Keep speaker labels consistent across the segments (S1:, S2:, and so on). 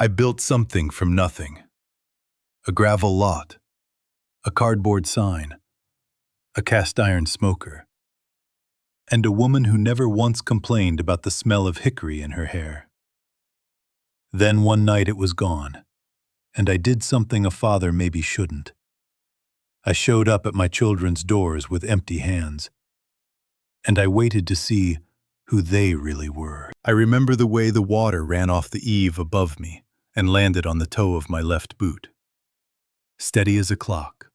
S1: I built something from nothing. A gravel lot, a cardboard sign, a cast iron smoker, and a woman who never once complained about the smell of hickory in her hair. Then one night it was gone, and I did something a father maybe shouldn't. I showed up at my children's doors with empty hands, and I waited to see who they really were. I remember the way the water ran off the eave above me and landed on the toe of my left boot. Steady as a clock,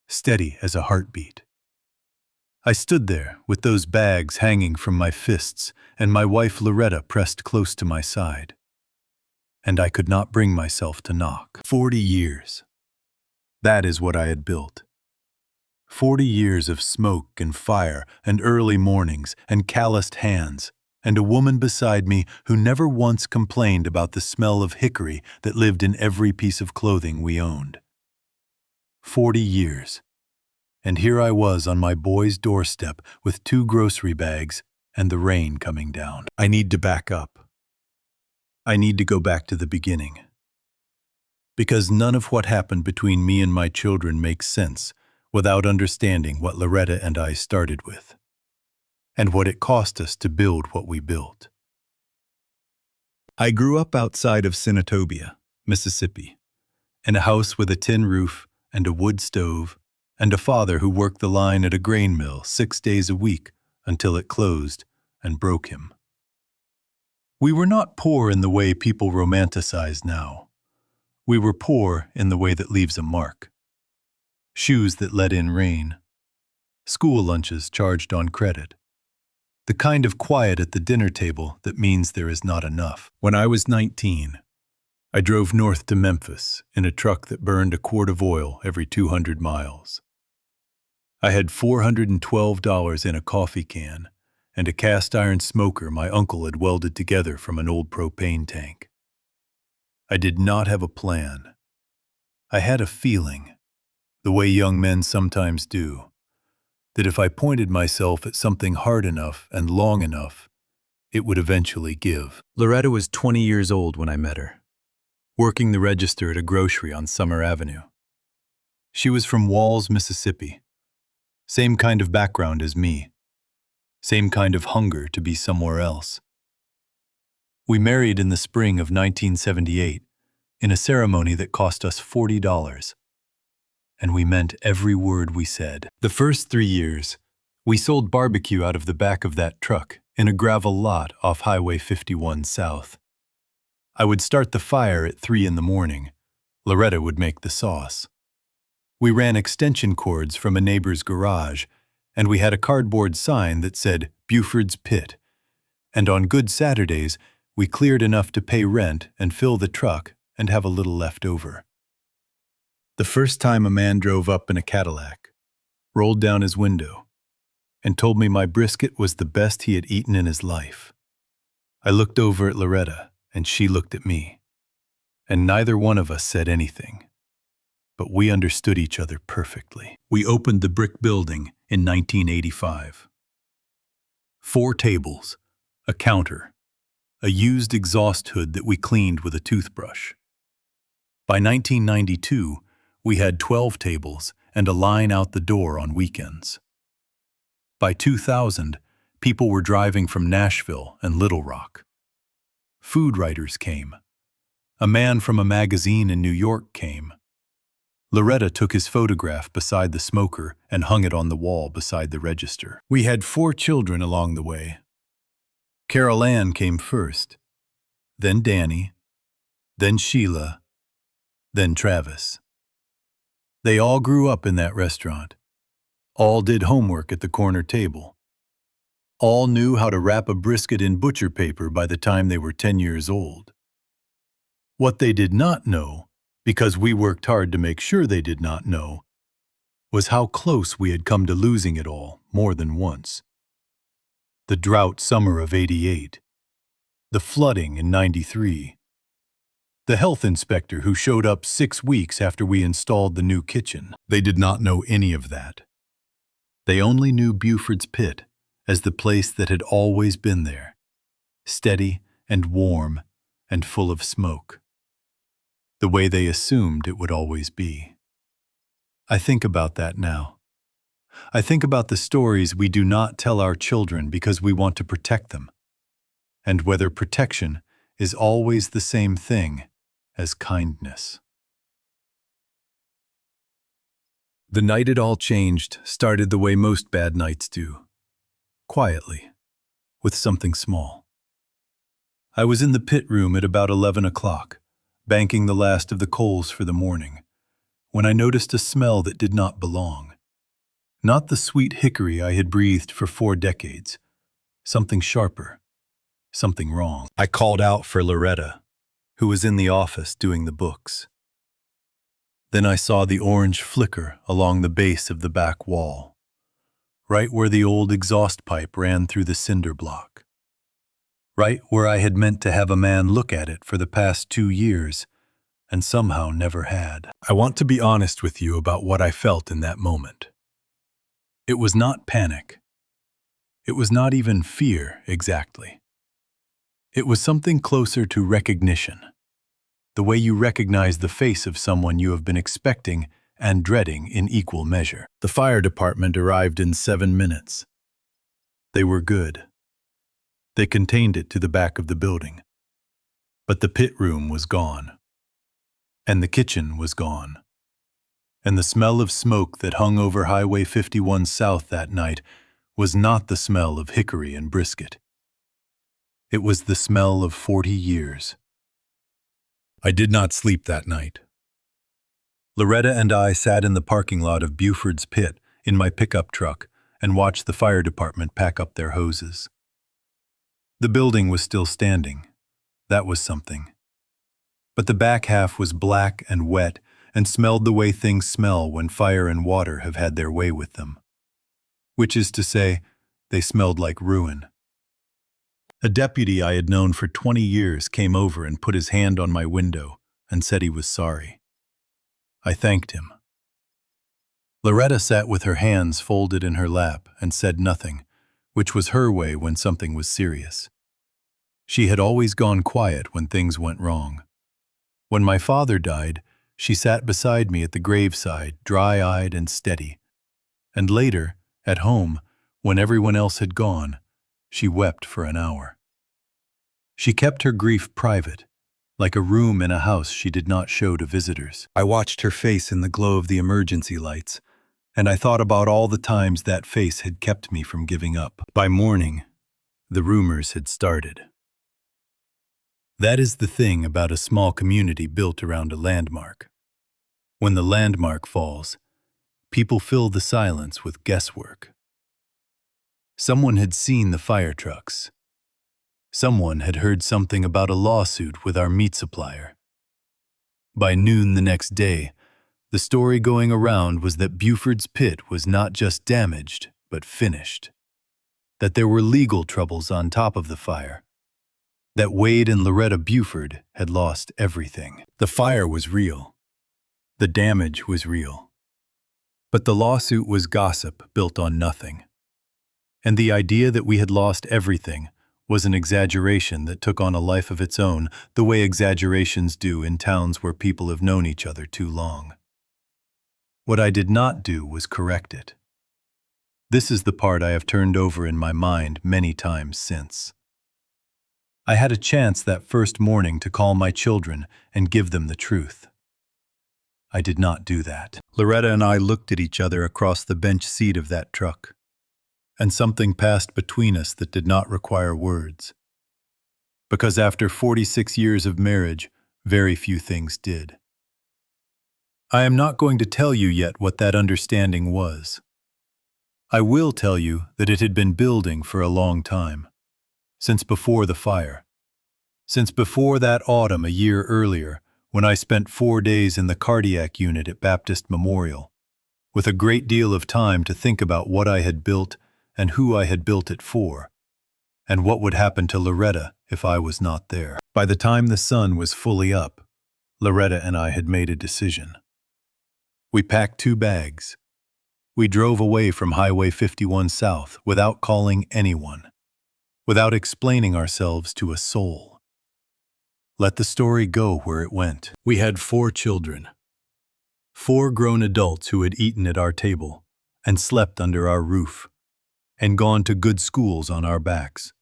S1: steady as a heartbeat. I stood there with those bags hanging from my fists and my wife Loretta pressed close to my side. And I could not bring myself to knock. 40 years. That is what I had built. 40 years of smoke and fire and early mornings and calloused hands, and a woman beside me who never once complained about the smell of hickory that lived in every piece of clothing we owned. 40 years. And here I was on my boy's doorstep with 2 grocery bags and the rain coming down. I need to back up. I need to go back to the beginning. Because none of what happened between me and my children makes sense without understanding what Loretta and I started with, and what it cost us to build what we built. I grew up outside of Senatobia, Mississippi, in a house with a tin roof and a wood stove, and a father who worked the line at a grain mill 6 days a week until it closed and broke him. We were not poor in the way people romanticize now. We were poor in the way that leaves a mark. Shoes that let in rain. School lunches charged on credit. The kind of quiet at the dinner table that means there is not enough. When I was 19, I drove north to Memphis in a truck that burned a quart of oil every 200 miles. I had $412 in a coffee can and a cast iron smoker my uncle had welded together from an old propane tank. I did not have a plan. I had a feeling, the way young men sometimes do, that if I pointed myself at something hard enough and long enough, it would eventually give. Loretta was 20 years old when I met her, working the register at a grocery on Summer Avenue. She was from Walls, Mississippi. Same kind of background as me. Same kind of hunger to be somewhere else. We married in the spring of 1978 in a ceremony that cost us $40. And we meant every word we said. The first 3 years, we sold barbecue out of the back of that truck in a gravel lot off Highway 51 South. I would start the fire at 3 in the morning. Loretta would make the sauce. We ran extension cords from a neighbor's garage, and we had a cardboard sign that said Buford's Pit. And on good Saturdays, we cleared enough to pay rent and fill the truck and have a little left over. The first time a man drove up in a Cadillac, rolled down his window, and told me my brisket was the best he had eaten in his life. I looked over at Loretta, and she looked at me, and neither one of us said anything. But we understood each other perfectly. We opened the brick building in 1985. 4 tables, a counter, a used exhaust hood that we cleaned with a toothbrush. By 1992, we had 12 tables and a line out the door on weekends. By 2000, people were driving from Nashville and Little Rock. Food writers came. A man from a magazine in New York came. Loretta took his photograph beside the smoker and hung it on the wall beside the register. We had 4 children along the way. Carol Ann came first, then Danny, then Sheila, then Travis. They all grew up in that restaurant. All did homework at the corner table. All knew how to wrap a brisket in butcher paper by the time they were 10 years old. What they did not know, because we worked hard to make sure they did not know, was how close we had come to losing it all more than once. The drought summer of '88, the flooding in '93, the health inspector who showed up 6 weeks after we installed the new kitchen. They did not know any of that. They only knew Buford's Pit as the place that had always been there, steady and warm and full of smoke. the way they assumed it would always be. I think about that now. I think about the stories we do not tell our children because we want to protect them, and whether protection is always the same thing as kindness. The night it all changed started the way most bad nights do, quietly, with something small. I was in the pit room at about 11 o'clock, banking the last of the coals for the morning, when I noticed a smell that did not belong. Not the sweet hickory I had breathed for 4 decades. Something sharper, something wrong. I called out for Loretta, who was in the office doing the books. Then I saw the orange flicker along the base of the back wall, right where the old exhaust pipe ran through the cinder block. Right where I had meant to have a man look at it for the past 2 years, and somehow never had. I want to be honest with you about what I felt in that moment. It was not panic. It was not even fear, exactly. It was something closer to recognition. The way you recognize the face of someone you have been expecting and dreading in equal measure. The fire department arrived in 7 minutes. They were good. They contained it to the back of the building. But the pit room was gone. And the kitchen was gone. And the smell of smoke that hung over Highway 51 South that night was not the smell of hickory and brisket. It was the smell of 40 years. I did not sleep that night. Loretta and I sat in the parking lot of Buford's Pit in my pickup truck and watched the fire department pack up their hoses. The building was still standing. That was something. But the back half was black and wet and smelled the way things smell when fire and water have had their way with them. Which is to say, they smelled like ruin. A deputy I had known for 20 years came over and put his hand on my window and said he was sorry. I thanked him. Loretta sat with her hands folded in her lap and said nothing, which was her way when something was serious. She had always gone quiet when things went wrong. When my father died, she sat beside me at the graveside, dry-eyed and steady. And later, at home, when everyone else had gone, she wept for an hour. She kept her grief private, like a room in a house she did not show to visitors. I watched her face in the glow of the emergency lights, and I thought about all the times that face had kept me from giving up. By morning, the rumors had started. That is the thing about a small community built around a landmark. When the landmark falls, people fill the silence with guesswork. Someone had seen the fire trucks. Someone had heard something about a lawsuit with our meat supplier. By noon the next day, the story going around was that Buford's Pit was not just damaged, but finished. That there were legal troubles on top of the fire. That Wade and Loretta Buford had lost everything. The fire was real. The damage was real. But the lawsuit was gossip built on nothing. And the idea that we had lost everything was an exaggeration that took on a life of its own, the way exaggerations do in towns where people have known each other too long. What I did not do was correct it. This is the part I have turned over in my mind many times since. I had a chance that first morning to call my children and give them the truth. I did not do that. Loretta and I looked at each other across the bench seat of that truck. And something passed between us that did not require words. Because after 46 years of marriage, very few things did. I am not going to tell you yet what that understanding was. I will tell you that it had been building for a long time, since before the fire, since before that autumn a year earlier when I spent 4 days in the cardiac unit at Baptist Memorial, with a great deal of time to think about what I had built and who I had built it for, and what would happen to Loretta if I was not there. By the time the sun was fully up, Loretta and I had made a decision. We packed 2 bags. We drove away from Highway 51 South without calling anyone, without explaining ourselves to a soul. Let the story go where it went. We had 4 children. 4 grown adults who had eaten at our table and slept under our roof and gone to good schools on our backs.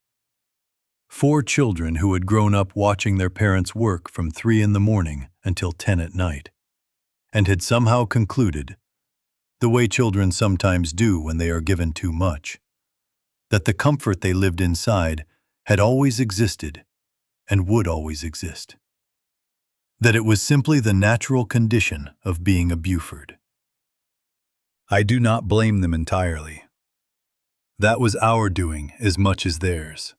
S1: 4 children who had grown up watching their parents work from 3 in the morning until 10 at night, and had somehow concluded, the way children sometimes do when they are given too much, that the comfort they lived inside had always existed and would always exist. That it was simply the natural condition of being a Buford. I do not blame them entirely. That was our doing as much as theirs.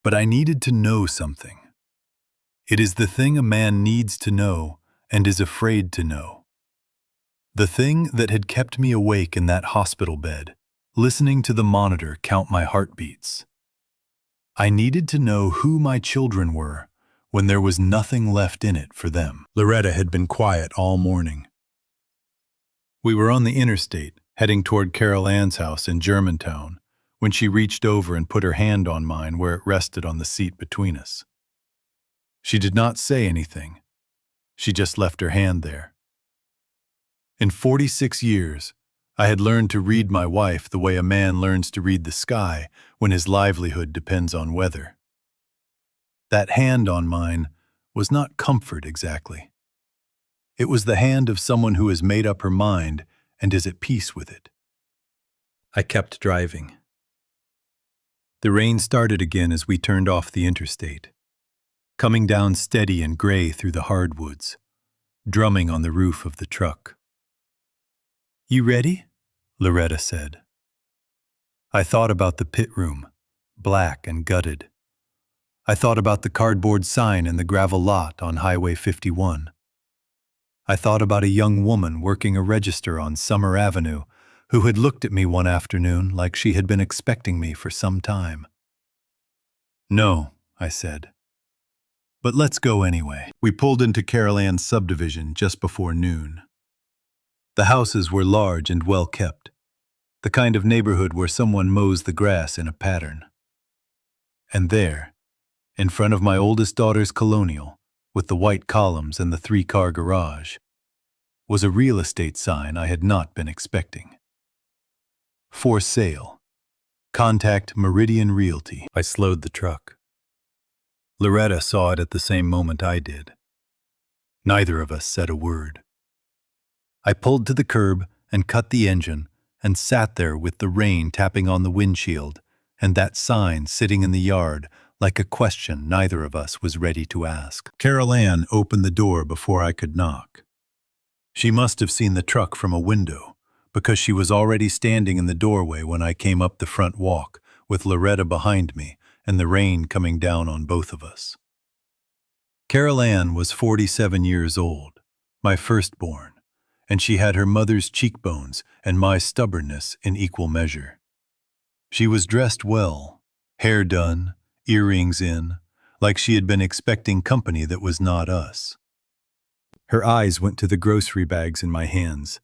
S1: But I needed to know something. It is the thing a man needs to know and is afraid to know. The thing that had kept me awake in that hospital bed, listening to the monitor count my heartbeats. I needed to know who my children were when there was nothing left in it for them. Loretta had been quiet all morning. We were on the interstate, heading toward Carol Ann's house in Germantown, when she reached over and put her hand on mine where it rested on the seat between us. She did not say anything. She just left her hand there. In 46 years, I had learned to read my wife the way a man learns to read the sky when his livelihood depends on weather. That hand on mine was not comfort exactly. It was the hand of someone who has made up her mind and is at peace with it. I kept driving. The rain started again as we turned off the interstate, coming down steady and gray through the hardwoods, drumming on the roof of the truck. "You ready?" Loretta said. I thought about the pit room, black and gutted. I thought about the cardboard sign in the gravel lot on Highway 51. I thought about a young woman working a register on Summer Avenue who had looked at me one afternoon like she had been expecting me for some time. "No," I said. "But let's go anyway." We pulled into Carol Ann's subdivision just before noon. The houses were large and well kept, the kind of neighborhood where someone mows the grass in a pattern. And there, in front of my oldest daughter's colonial, with the white columns and the 3-car garage, was a real estate sign I had not been expecting. "For sale. Contact Meridian Realty." I slowed the truck. Loretta saw it at the same moment I did. Neither of us said a word. I pulled to the curb and cut the engine and sat there with the rain tapping on the windshield and that sign sitting in the yard like a question neither of us was ready to ask. Carol Ann opened the door before I could knock. She must have seen the truck from a window, because she was already standing in the doorway when I came up the front walk, with Loretta behind me and the rain coming down on both of us. Carol Ann was 47 years old, my firstborn, and she had her mother's cheekbones and my stubbornness in equal measure. She was dressed well, hair done, earrings in, like she had been expecting company that was not us. Her eyes went to the grocery bags in my hands,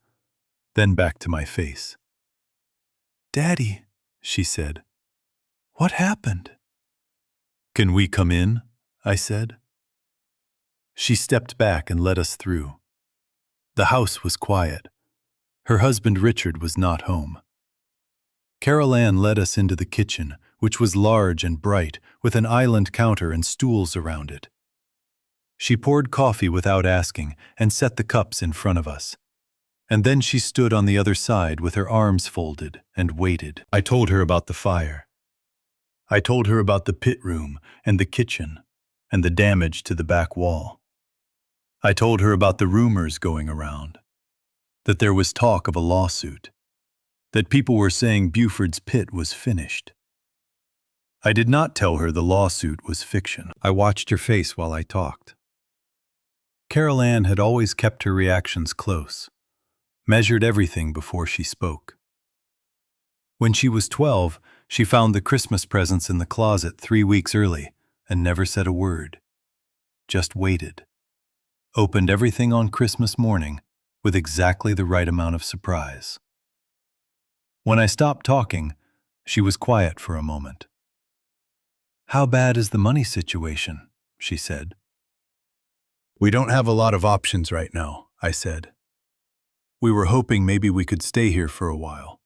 S1: then back to my face. "Daddy," she said, "what happened?" "Can we come in?" I said. She stepped back and let us through. The house was quiet. Her husband Richard was not home. Carol Ann led us into the kitchen, which was large and bright, with an island counter and stools around it. She poured coffee without asking and set the cups in front of us. And then she stood on the other side with her arms folded and waited. I told her about the fire. I told her about the pit room and the kitchen and the damage to the back wall. I told her about the rumors going around, that there was talk of a lawsuit, that people were saying Buford's pit was finished. I did not tell her the lawsuit was fiction. I watched her face while I talked. Carol Ann had always kept her reactions close, measured everything before she spoke. When she was 12, she found the Christmas presents in the closet 3 weeks early and never said a word. Just waited. Opened everything on Christmas morning with exactly the right amount of surprise. When I stopped talking, she was quiet for a moment. "How bad is the money situation?" she said. We don't have a lot of options right now, I said. We were hoping maybe we could stay here for a while,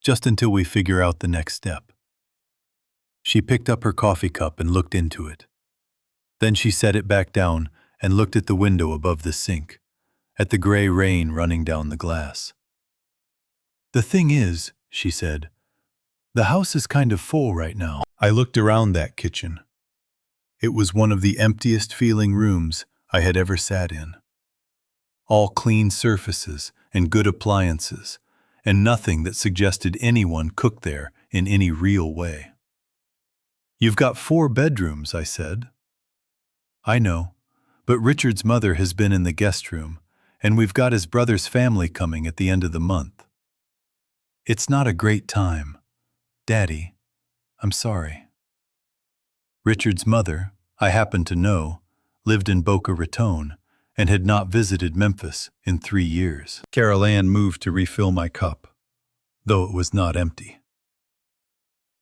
S1: just until we figure out the next step. She picked up her coffee cup and looked into it. Then she set it back down and looked at the window above the sink, at the gray rain running down the glass. The thing is, she said, the house is kind of full right now. I looked around that kitchen. It was one of the emptiest feeling rooms I had ever sat in. All clean surfaces and good appliances, and nothing that suggested anyone cooked there in any real way. You've got 4 bedrooms, I said. I know, but Richard's mother has been in the guest room, and we've got his brother's family coming at the end of the month. It's not a great time. Daddy, I'm sorry. Richard's mother, I happen to know, lived in Boca Raton and had not visited Memphis in 3 years. Carol Ann moved to refill my cup, though it was not empty.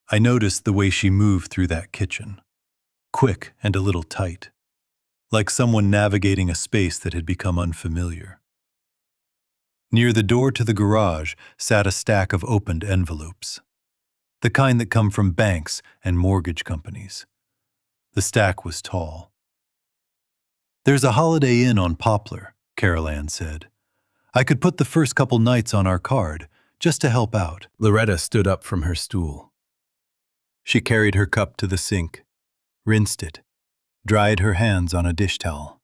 S1: I noticed the way she moved through that kitchen, quick and a little tight, like someone navigating a space that had become unfamiliar. Near the door to the garage sat a stack of opened envelopes, the kind that come from banks and mortgage companies. The stack was tall. There's a Holiday Inn on Poplar, Carol Ann said. I could put the first couple nights on our card, just to help out. Loretta stood up from her stool. She carried her cup to the sink, rinsed it, dried her hands on a dish towel.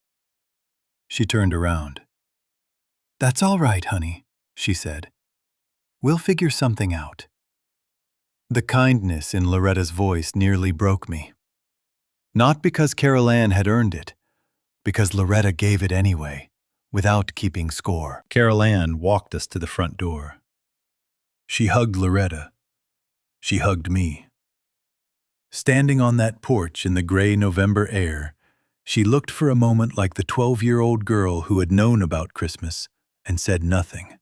S1: She turned around. That's all right, honey, she said. We'll figure something out. The kindness in Loretta's voice nearly broke me. Not because Carol Ann had earned it, because Loretta gave it anyway, without keeping score. Carol Ann walked us to the front door. She hugged Loretta. She hugged me. Standing on that porch in the gray November air, she looked for a moment like the 12-year-old girl who had known about Christmas and said nothing,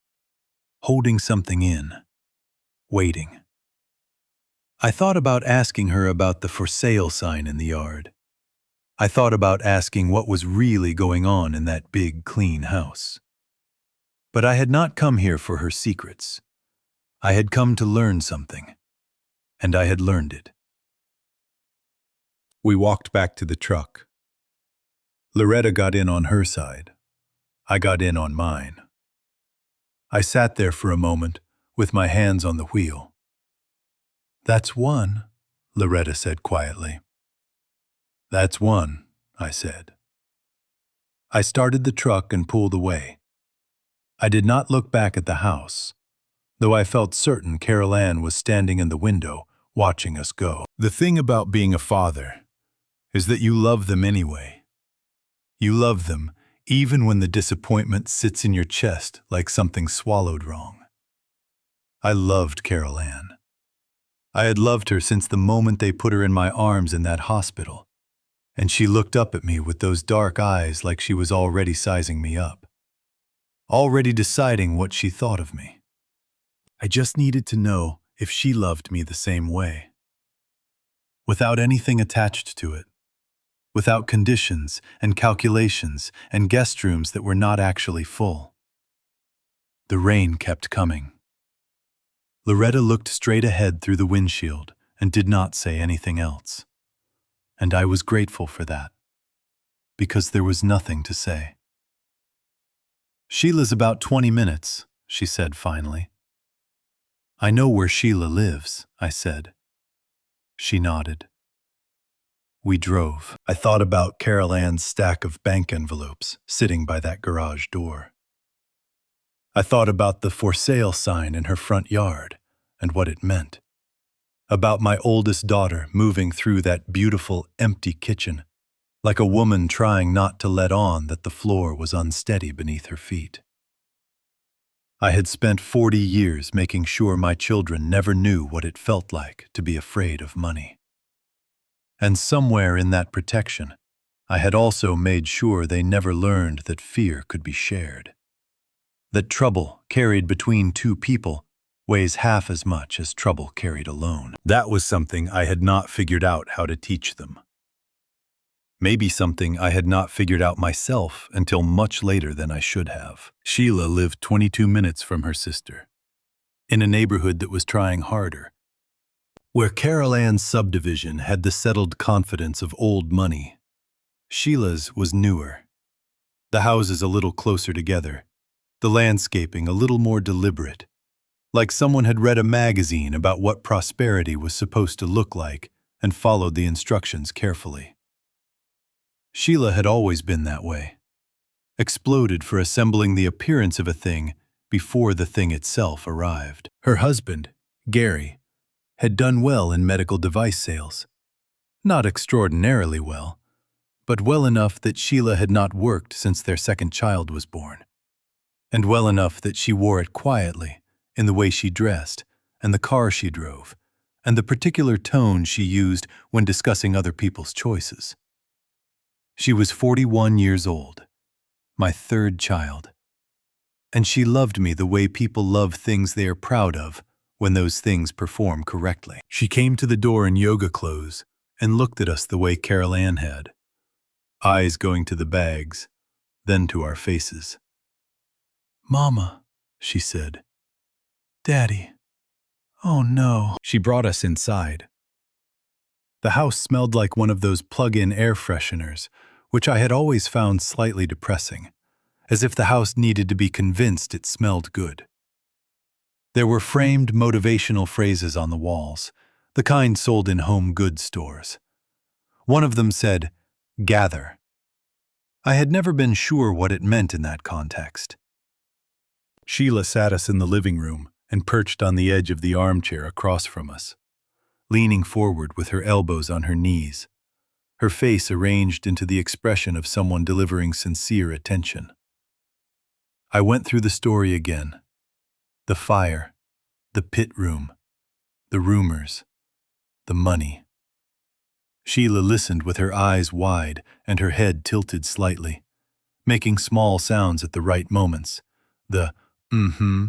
S1: holding something in, waiting. I thought about asking her about the for sale sign in the yard. I thought about asking what was really going on in that big, clean house. But I had not come here for her secrets. I had come to learn something, and I had learned it. We walked back to the truck. Loretta got in on her side. I got in on mine. I sat there for a moment with my hands on the wheel. That's one, Loretta said quietly. That's one, I said. I started the truck and pulled away. I did not look back at the house, though I felt certain Carol Ann was standing in the window watching us go. The thing about being a father is that you love them anyway. You love them even when the disappointment sits in your chest like something swallowed wrong. I loved Carol Ann. I had loved her since the moment they put her in my arms in that hospital, and she looked up at me with those dark eyes like she was already sizing me up, already deciding what she thought of me. I just needed to know if she loved me the same way. Without anything attached to it. Without conditions and calculations and guest rooms that were not actually full. The rain kept coming. Loretta looked straight ahead through the windshield and did not say anything else. And I was grateful for that, because there was nothing to say. Sheila's about 20 minutes, she said finally. I know where Sheila lives, I said. She nodded. We drove. I thought about Carol Ann's stack of bank envelopes sitting by that garage door. I thought about the for sale sign in her front yard and what it meant. About my oldest daughter moving through that beautiful, empty kitchen, like a woman trying not to let on that the floor was unsteady beneath her feet. I had spent 40 years making sure my children never knew what it felt like to be afraid of money. And somewhere in that protection, I had also made sure they never learned that fear could be shared. That trouble carried between two people weighs half as much as trouble carried alone. That was something I had not figured out how to teach them. maybe something I had not figured out myself until much later than I should have. Sheila lived 22 minutes from her sister, in a neighborhood that was trying harder, where Carol Ann's subdivision had the settled confidence of old money. Sheila's was newer. The houses a little closer together, the landscaping a little more deliberate, like someone had read a magazine about what prosperity was supposed to look like and followed the instructions carefully. Sheila had always been that way, exploded for assembling the appearance of a thing before the thing itself arrived. Her husband, Gary, had done well in medical device sales. Not extraordinarily well, but well enough that Sheila had not worked since their second child was born, and well enough that she wore it quietly in the way she dressed and the car she drove and the particular tone she used when discussing other people's choices. She was 41 years old, my third child, and she loved me the way people love things they are proud of when those things perform correctly. She came to the door in yoga clothes and looked at us the way Carol Ann had, eyes going to the bags, then to our faces. "Mama," she said. "Daddy. Oh no." She brought us inside. The house smelled like one of those plug-in air fresheners, which I had always found slightly depressing, as if the house needed to be convinced it smelled good. There were framed motivational phrases on the walls, the kind sold in home goods stores. One of them said, "Gather." I had never been sure what it meant in that context. Sheila sat us in the living room and perched on the edge of the armchair across from us, leaning forward with her elbows on her knees, her face arranged into the expression of someone delivering sincere attention. I went through the story again. The fire, the pit room, the rumors, the money. Sheila listened with her eyes wide and her head tilted slightly, making small sounds at the right moments, the "mm-hmm"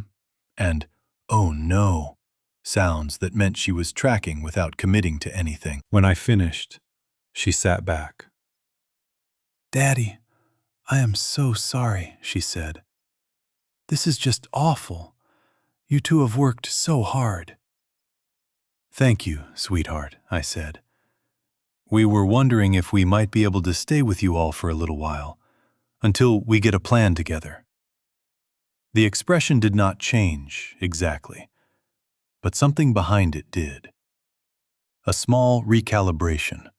S1: and "oh no" sounds that meant she was tracking without committing to anything. When I finished, she sat back. "Daddy, I am so sorry," she said. "This is just awful. You two have worked so hard." "Thank you, sweetheart," I said. "We were wondering if we might be able to stay with you all for a little while, until we get a plan together." The expression did not change, exactly, but something behind it did. A small recalibration,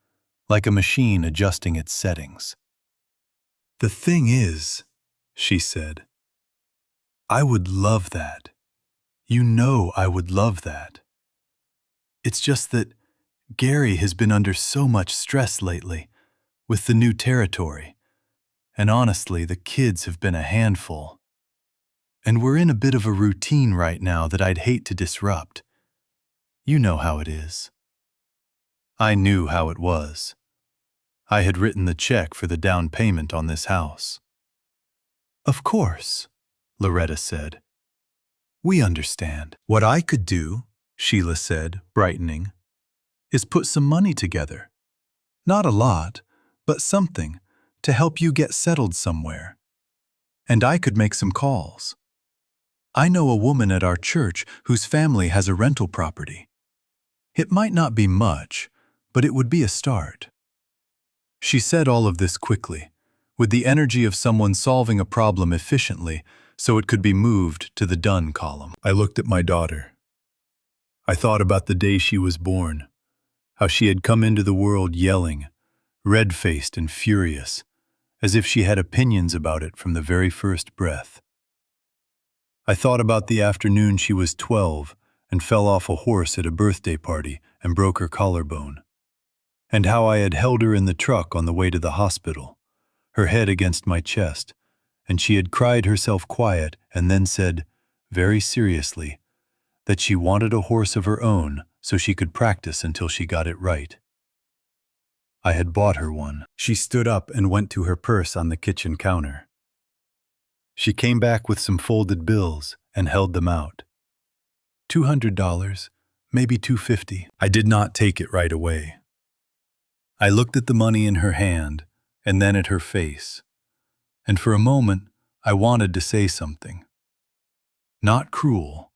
S1: like a machine adjusting its settings. "The thing is," she said, "I would love that. You know I would love that. It's just that Gary has been under so much stress lately, with the new territory, and honestly, the kids have been a handful. And we're in a bit of a routine right now that I'd hate to disrupt. You know how it is." I knew how it was. I had written the check for the down payment on this house. "Of course," Loretta said. "We understand." "What I could do," Sheila said, brightening, "is put some money together. Not a lot, but something to help you get settled somewhere. And I could make some calls. I know a woman at our church whose family has a rental property. It might not be much, but it would be a start." She said all of this quickly, with the energy of someone solving a problem efficiently so it could be moved to the done column. I looked at my daughter. I thought about the day she was born, how she had come into the world yelling, red-faced and furious, as if she had opinions about it from the very first breath. I thought about the afternoon she was 12 and fell off a horse at a birthday party and broke her collarbone, and how I had held her in the truck on the way to the hospital, her head against my chest, and she had cried herself quiet and then said, very seriously, that she wanted a horse of her own so she could practice until she got it right. I had bought her one. She stood up and went to her purse on the kitchen counter. She came back with some folded bills and held them out. $200, maybe $250. I did not take it right away. I looked at the money in her hand and then at her face, and for a moment I wanted to say something. Not cruel,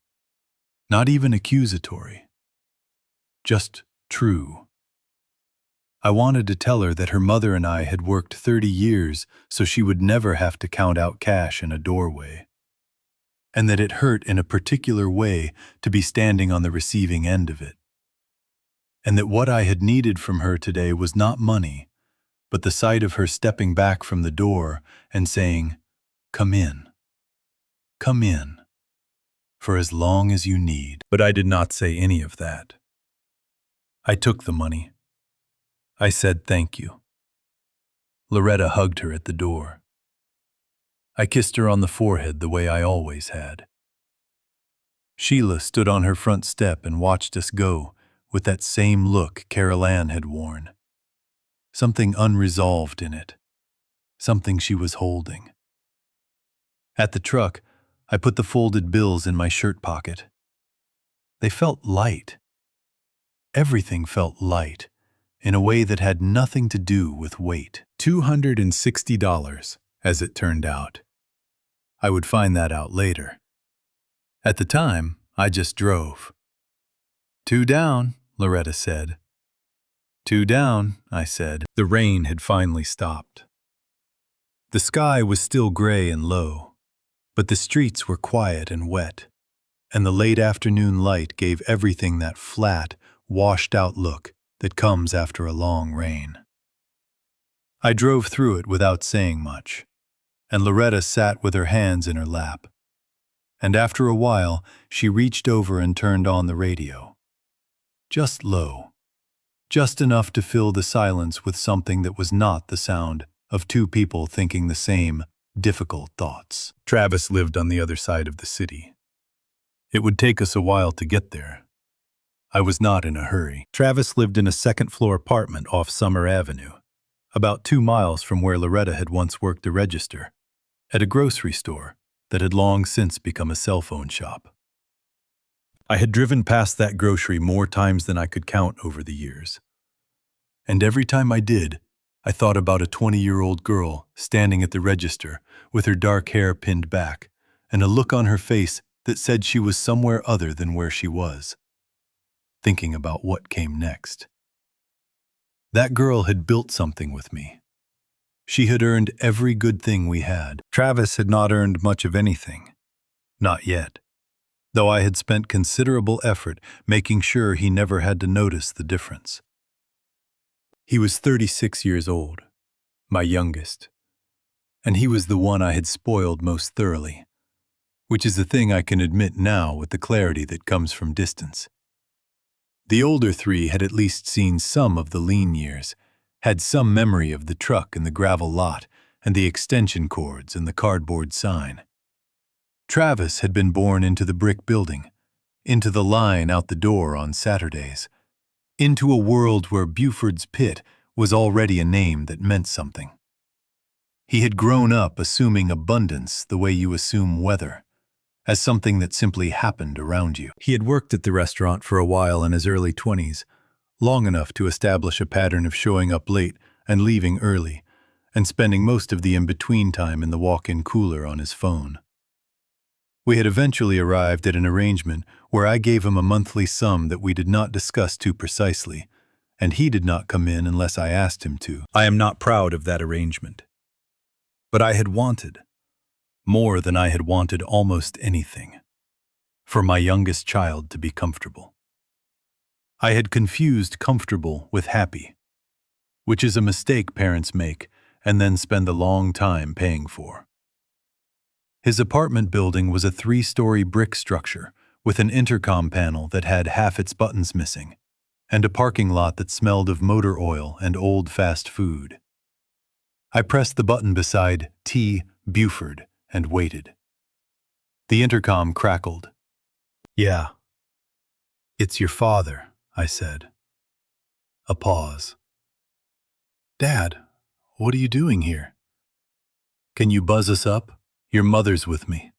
S1: not even accusatory, just true. I wanted to tell her that her mother and I had worked 30 years so she would never have to count out cash in a doorway, and that it hurt in a particular way to be standing on the receiving end of it, and that what I had needed from her today was not money, but the sight of her stepping back from the door and saying, "Come in, for as long as you need." But I did not say any of that. I took the money. I said thank you. Loretta hugged her at the door. I kissed her on the forehead the way I always had. Sheila stood on her front step and watched us go with that same look Carol Ann had worn. Something unresolved in it. Something she was holding. At the truck, I put the folded bills in my shirt pocket. They felt light. Everything felt light, in a way that had nothing to do with weight. $260, as it turned out. I would find that out later. At the time, I just drove. "Two down," Loretta said. "Two down," I said. The rain had finally stopped. The sky was still gray and low, but the streets were quiet and wet, and the late afternoon light gave everything that flat, washed-out look that comes after a long rain. I drove through it without saying much, and Loretta sat with her hands in her lap. And after a while, she reached over and turned on the radio. Just low, just enough to fill the silence with something that was not the sound of two people thinking the same difficult thoughts. Travis lived on the other side of the city. It would take us a while to get there. I was not in a hurry. Travis lived in a second-floor apartment off Summer Avenue, about 2 miles from where Loretta had once worked the register, at a grocery store that had long since become a cell phone shop. I had driven past that grocery more times than I could count over the years. And every time I did, I thought about a 20-year-old girl standing at the register with her dark hair pinned back and a look on her face that said she was somewhere other than where she was, thinking about what came next. That girl had built something with me. She had earned every good thing we had. Travis had not earned much of anything. Not yet. Though I had spent considerable effort making sure he never had to notice the difference. He was 36 years old, my youngest, and he was the one I had spoiled most thoroughly, which is a thing I can admit now with the clarity that comes from distance. The older three had at least seen some of the lean years, had some memory of the truck and the gravel lot and the extension cords and the cardboard sign. Travis had been born into the brick building, into the line out the door on Saturdays, into a world where Buford's Pit was already a name that meant something. He had grown up assuming abundance the way you assume weather, as something that simply happened around you. He had worked at the restaurant for a while in his early 20s, long enough to establish a pattern of showing up late and leaving early, and spending most of the in-between time in the walk-in cooler on his phone. We had eventually arrived at an arrangement where I gave him a monthly sum that we did not discuss too precisely, and he did not come in unless I asked him to. I am not proud of that arrangement. But I had wanted, more than I had wanted almost anything, for my youngest child to be comfortable. I had confused comfortable with happy, which is a mistake parents make and then spend a long time paying for. His apartment building was a 3-story brick structure with an intercom panel that had half its buttons missing, and a parking lot that smelled of motor oil and old fast food. I pressed the button beside T. Buford and waited. The intercom crackled. "Yeah. It's your father," I said. A pause. "Dad, what are you doing here?" "Can you buzz us up? Your mother's with me."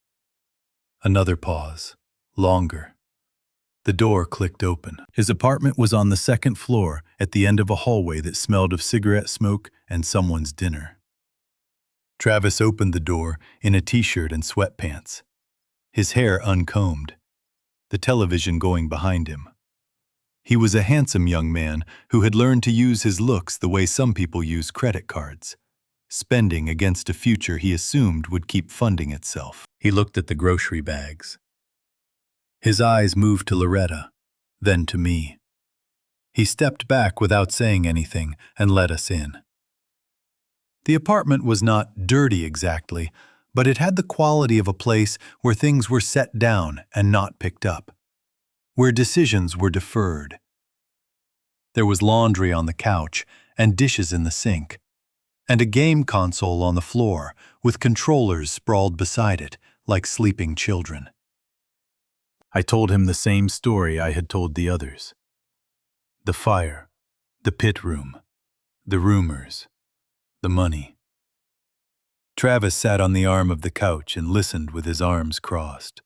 S1: Another pause. Longer. The door clicked open. His apartment was on the second floor at the end of a hallway that smelled of cigarette smoke and someone's dinner. Travis opened the door in a t-shirt and sweatpants, his hair uncombed, the television going behind him. He was a handsome young man who had learned to use his looks the way some people use credit cards, spending against a future he assumed would keep funding itself. He looked at the grocery bags. His eyes moved to Loretta, then to me. He stepped back without saying anything and let us in. The apartment was not dirty exactly, but it had the quality of a place where things were set down and not picked up, where decisions were deferred. There was laundry on the couch and dishes in the sink, and a game console on the floor with controllers sprawled beside it like sleeping children. I told him the same story I had told the others. The fire, the pit room, the rumors, the money. Travis sat on the arm of the couch and listened with his arms crossed,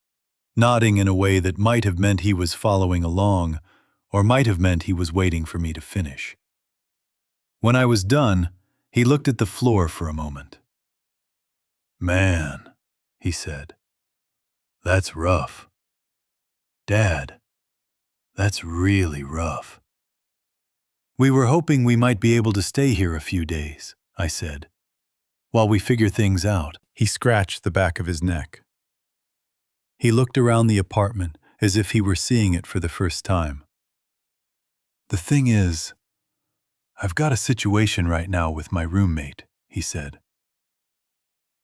S1: nodding in a way that might have meant he was following along, or might have meant he was waiting for me to finish. When I was done, he looked at the floor for a moment. "Man," he said, "that's rough. Dad, that's really rough." "We were hoping we might be able to stay here a few days," I said, "while we figure things out." He scratched the back of his neck. He looked around the apartment as if he were seeing it for the first time. "The thing is, I've got a situation right now with my roommate," he said.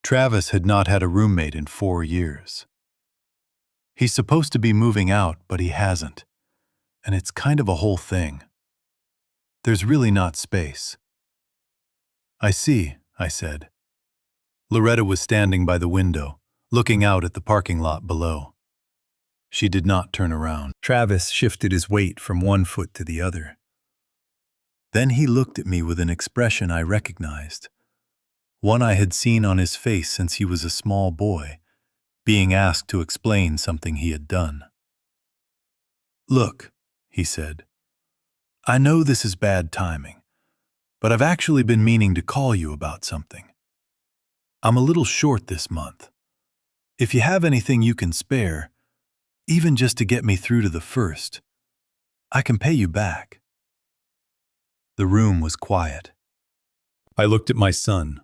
S1: Travis had not had a roommate in 4 years. He's supposed to be moving out, but he hasn't, and it's kind of a whole thing. There's really not space. "I see," I said. Loretta was standing by the window, looking out at the parking lot below. She did not turn around. Travis shifted his weight from one foot to the other. Then he looked at me with an expression I recognized, one I had seen on his face since he was a small boy, being asked to explain something he had done. "Look," he said, "I know this is bad timing, but I've actually been meaning to call you about something. I'm a little short this month. If you have anything you can spare, even just to get me through to the first, I can pay you back." The room was quiet. I looked at my son,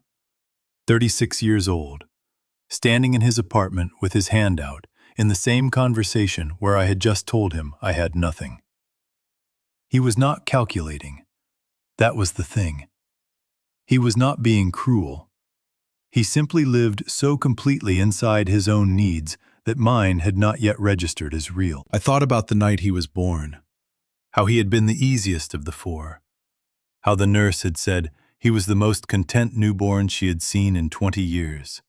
S1: 36 years old, standing in his apartment with his hand out in the same conversation where I had just told him I had nothing. He was not calculating. That was the thing. He was not being cruel. He simply lived so completely inside his own needs that mine had not yet registered as real. I thought about the night he was born, how he had been the easiest of the 4, how the nurse had said he was the most content newborn she had seen in 20 years.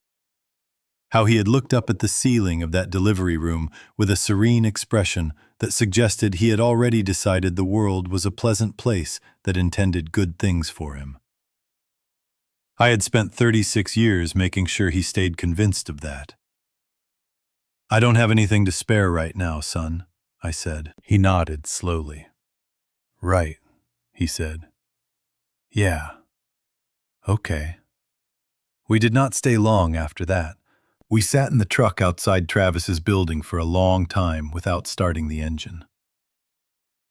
S1: How he had looked up at the ceiling of that delivery room with a serene expression that suggested he had already decided the world was a pleasant place that intended good things for him. I had spent 36 years making sure he stayed convinced of that. "I don't have anything to spare right now, son," I said. He nodded slowly. "Right," he said. "Yeah. Okay." We did not stay long after that. We sat in the truck outside Travis's building for a long time without starting the engine.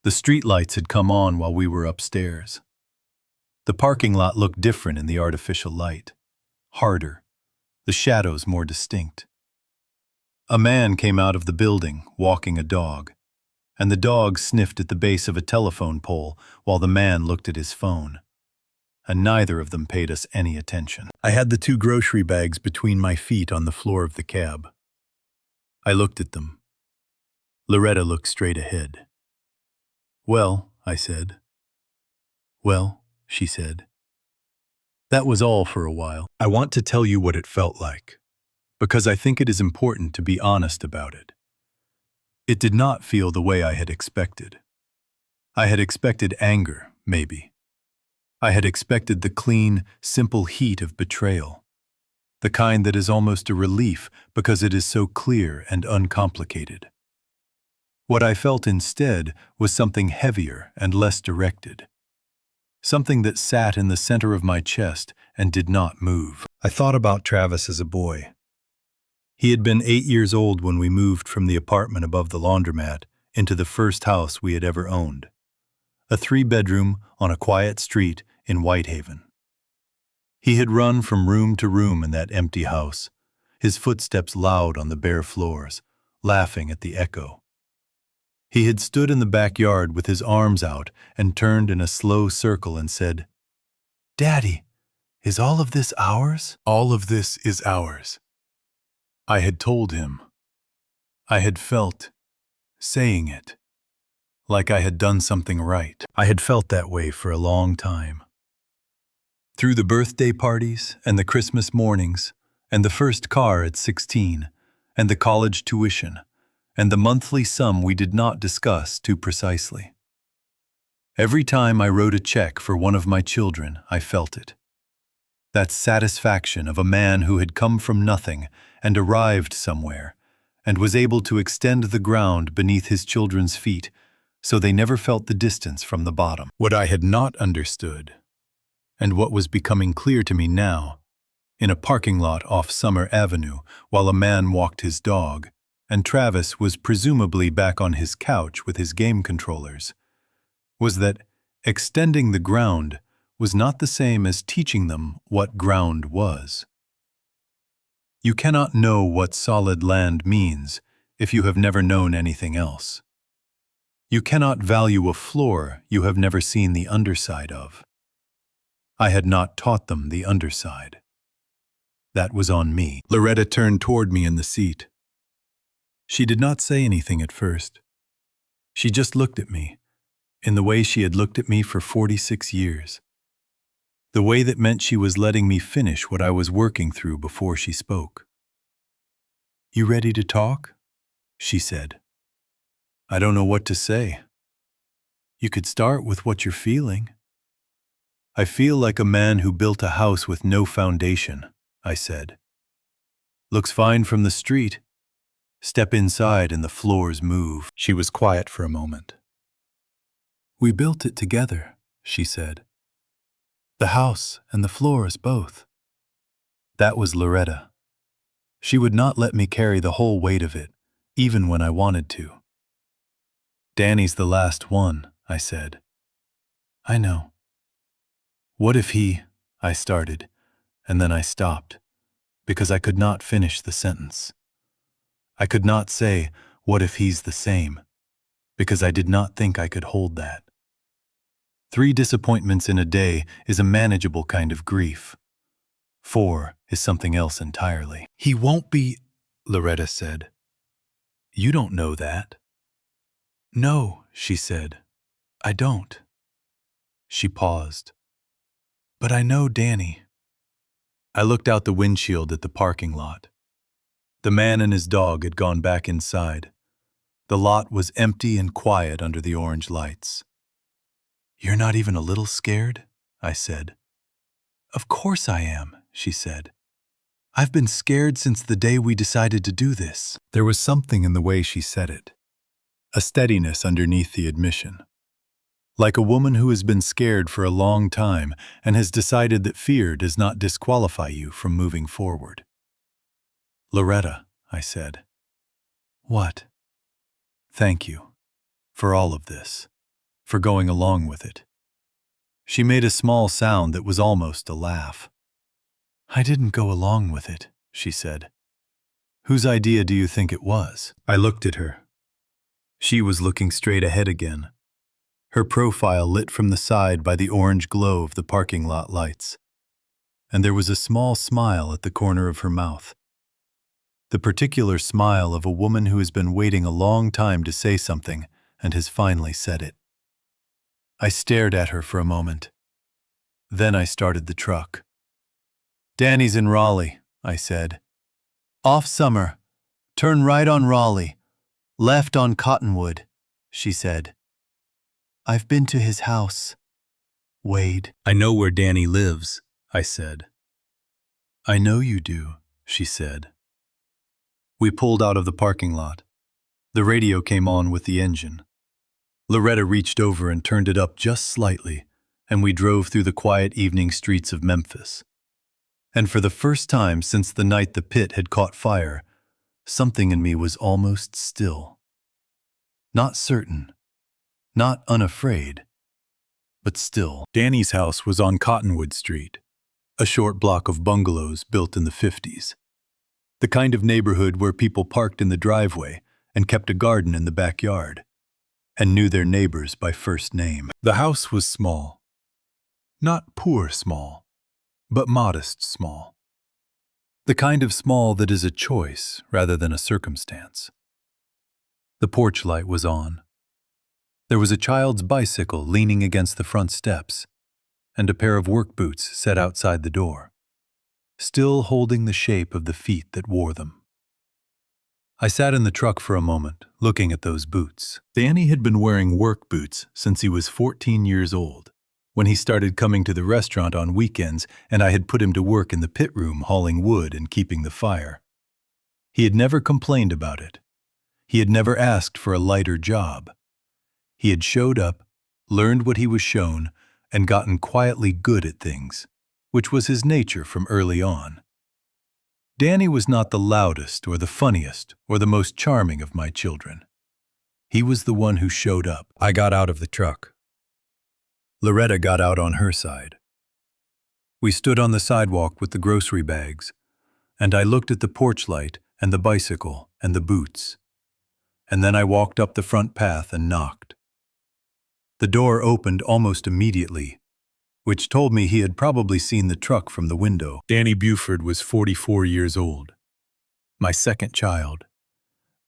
S1: The streetlights had come on while we were upstairs. The parking lot looked different in the artificial light, harder, the shadows more distinct. A man came out of the building, walking a dog, and the dog sniffed at the base of a telephone pole while the man looked at his phone. And neither of them paid us any attention. I had the 2 grocery bags between my feet on the floor of the cab. I looked at them. Loretta looked straight ahead. "Well," I said. "Well," she said. That was all for a while. I want to tell you what it felt like, because I think it is important to be honest about it. It did not feel the way I had expected. I had expected anger, maybe. I had expected the clean, simple heat of betrayal, the kind that is almost a relief because it is so clear and uncomplicated. What I felt instead was something heavier and less directed. Something that sat in the center of my chest and did not move. I thought about Travis as a boy. He had been 8 years old when we moved from the apartment above the laundromat into the first house we had ever owned. A 3-bedroom on a quiet street in Whitehaven. He had run from room to room in that empty house, his footsteps loud on the bare floors, laughing at the echo. He had stood in the backyard with his arms out and turned in a slow circle and said, "Daddy, is all of this ours?" "All of this is ours," I had told him. I had felt saying it, like I had done something right. I had felt that way for a long time. Through the birthday parties and the Christmas mornings, and the first car at 16, and the college tuition, and the monthly sum we did not discuss too precisely. Every time I wrote a check for one of my children, I felt it. That satisfaction of a man who had come from nothing and arrived somewhere, and was able to extend the ground beneath his children's feet so they never felt the distance from the bottom. What I had not understood, and what was becoming clear to me now, in a parking lot off Summer Avenue while a man walked his dog, and Travis was presumably back on his couch with his game controllers, was that extending the ground was not the same as teaching them what ground was. You cannot know what solid land means if you have never known anything else. You cannot value a floor you have never seen the underside of. I had not taught them the underside. That was on me. Loretta turned toward me in the seat. She did not say anything at first. She just looked at me, in the way she had looked at me for 46 years. The way that meant she was letting me finish what I was working through before she spoke. "You ready to talk?" she said. "I don't know what to say." "You could start with what you're feeling." "I feel like a man who built a house with no foundation," I said. "Looks fine from the street. Step inside and the floors move." She was quiet for a moment. "We built it together," she said. "The house and the floors both." That was Loretta. She would not let me carry the whole weight of it, even when I wanted to. "Danny's the last one," I said. "I know." "What if he—" I started, and then I stopped, because I could not finish the sentence. I could not say, "What if he's the same?" because I did not think I could hold that. 3 disappointments in a day is a manageable kind of grief. 4 is something else entirely. "He won't be," Loretta said. "You don't know that." "No," she said. "I don't." She paused. "But I know Danny." I looked out the windshield at the parking lot. The man and his dog had gone back inside. The lot was empty and quiet under the orange lights. "You're not even a little scared?" I said. "Of course I am," she said. "I've been scared since the day we decided to do this." There was something in the way she said it, a steadiness underneath the admission. Like a woman who has been scared for a long time and has decided that fear does not disqualify you from moving forward. "Loretta," I said. "What?" "Thank you. For all of this. For going along with it." She made a small sound that was almost a laugh. "I didn't go along with it," she said. "Whose idea do you think it was?" I looked at her. She was looking straight ahead again, her profile lit from the side by the orange glow of the parking lot lights. And there was a small smile at the corner of her mouth. The particular smile of a woman who has been waiting a long time to say something and has finally said it. I stared at her for a moment. Then I started the truck. "Danny's in Raleigh," I said. "Off Summer. Turn right on Raleigh. Left on Cottonwood," she said. "I've been to his house, Wade." "I know where Danny lives," I said. "I know you do," she said. We pulled out of the parking lot. The radio came on with the engine. Loretta reached over and turned it up just slightly, and we drove through the quiet evening streets of Memphis. And for the first time since the night the pit had caught fire, something in me was almost still. Not certain, not unafraid, but still. Danny's house was on Cottonwood Street, a short block of bungalows built in the 50s. The kind of neighborhood where people parked in the driveway and kept a garden in the backyard, and knew their neighbors by first name. The house was small. Not poor small, but modest small. The kind of small that is a choice rather than a circumstance. The porch light was on. There was a child's bicycle leaning against the front steps, and a pair of work boots set outside the door, still holding the shape of the feet that wore them. I sat in the truck for a moment, looking at those boots. Danny had been wearing work boots since he was 14 years old, when he started coming to the restaurant on weekends and I had put him to work in the pit room hauling wood and keeping the fire. He had never complained about it. He had never asked for a lighter job. He had showed up, learned what he was shown, and gotten quietly good at things, which was his nature from early on. Danny was not the loudest or the funniest or the most charming of my children. He was the one who showed up. I got out of the truck. Loretta got out on her side. We stood on the sidewalk with the grocery bags, and I looked at the porch light and the bicycle and the boots. And then I walked up the front path and knocked. The door opened almost immediately, which told me he had probably seen the truck from the window. Danny Buford was 44 years old. My second child.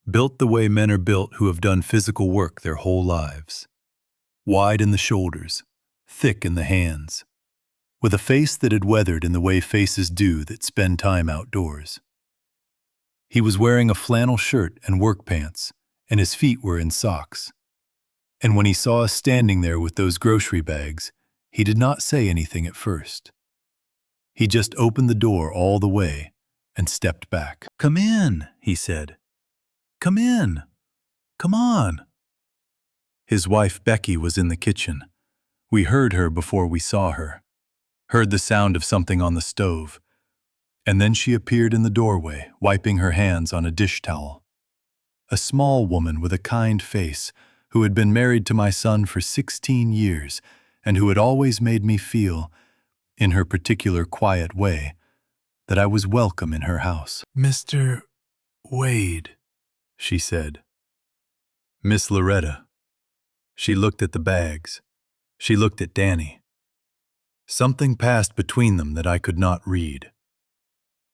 S1: Built the way men are built who have done physical work their whole lives. Wide in the shoulders, thick in the hands, with a face that had weathered in the way faces do that spend time outdoors. He was wearing a flannel shirt and work pants, and his feet were in socks. And when he saw us standing there with those grocery bags, he did not say anything at first. He just opened the door all the way and stepped back. "Come in," he said. "Come in. Come on." His wife Becky was in the kitchen. We heard her before we saw her, heard the sound of something on the stove, and then she appeared in the doorway, wiping her hands on a dish towel. A small woman with a kind face who had been married to my son for 16 years and who had always made me feel, in her particular quiet way, that I was welcome in her house. "Mr. Wade," she said. "Miss Loretta." She looked at the bags. She looked at Danny. Something passed between them that I could not read.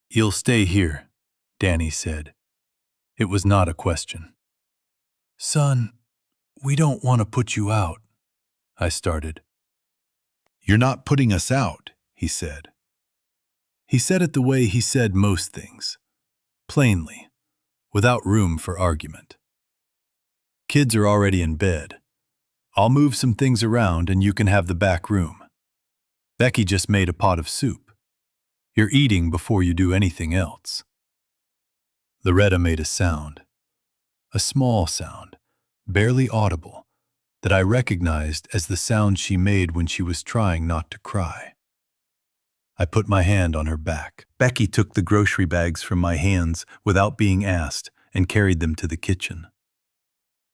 S1: "You'll stay here," Danny said. It was not a question. "Son, we don't want to put you out," I started. "You're not putting us out," he said. He said it the way he said most things, plainly, without room for argument. "Kids are already in bed. I'll move some things around and you can have the back room. Becky just made a pot of soup. You're eating before you do anything else." Loretta made a sound, a small sound, barely audible, that I recognized as the sound she made when she was trying not to cry. I put my hand on her back. Becky took the grocery bags from my hands without being asked and carried them to the kitchen.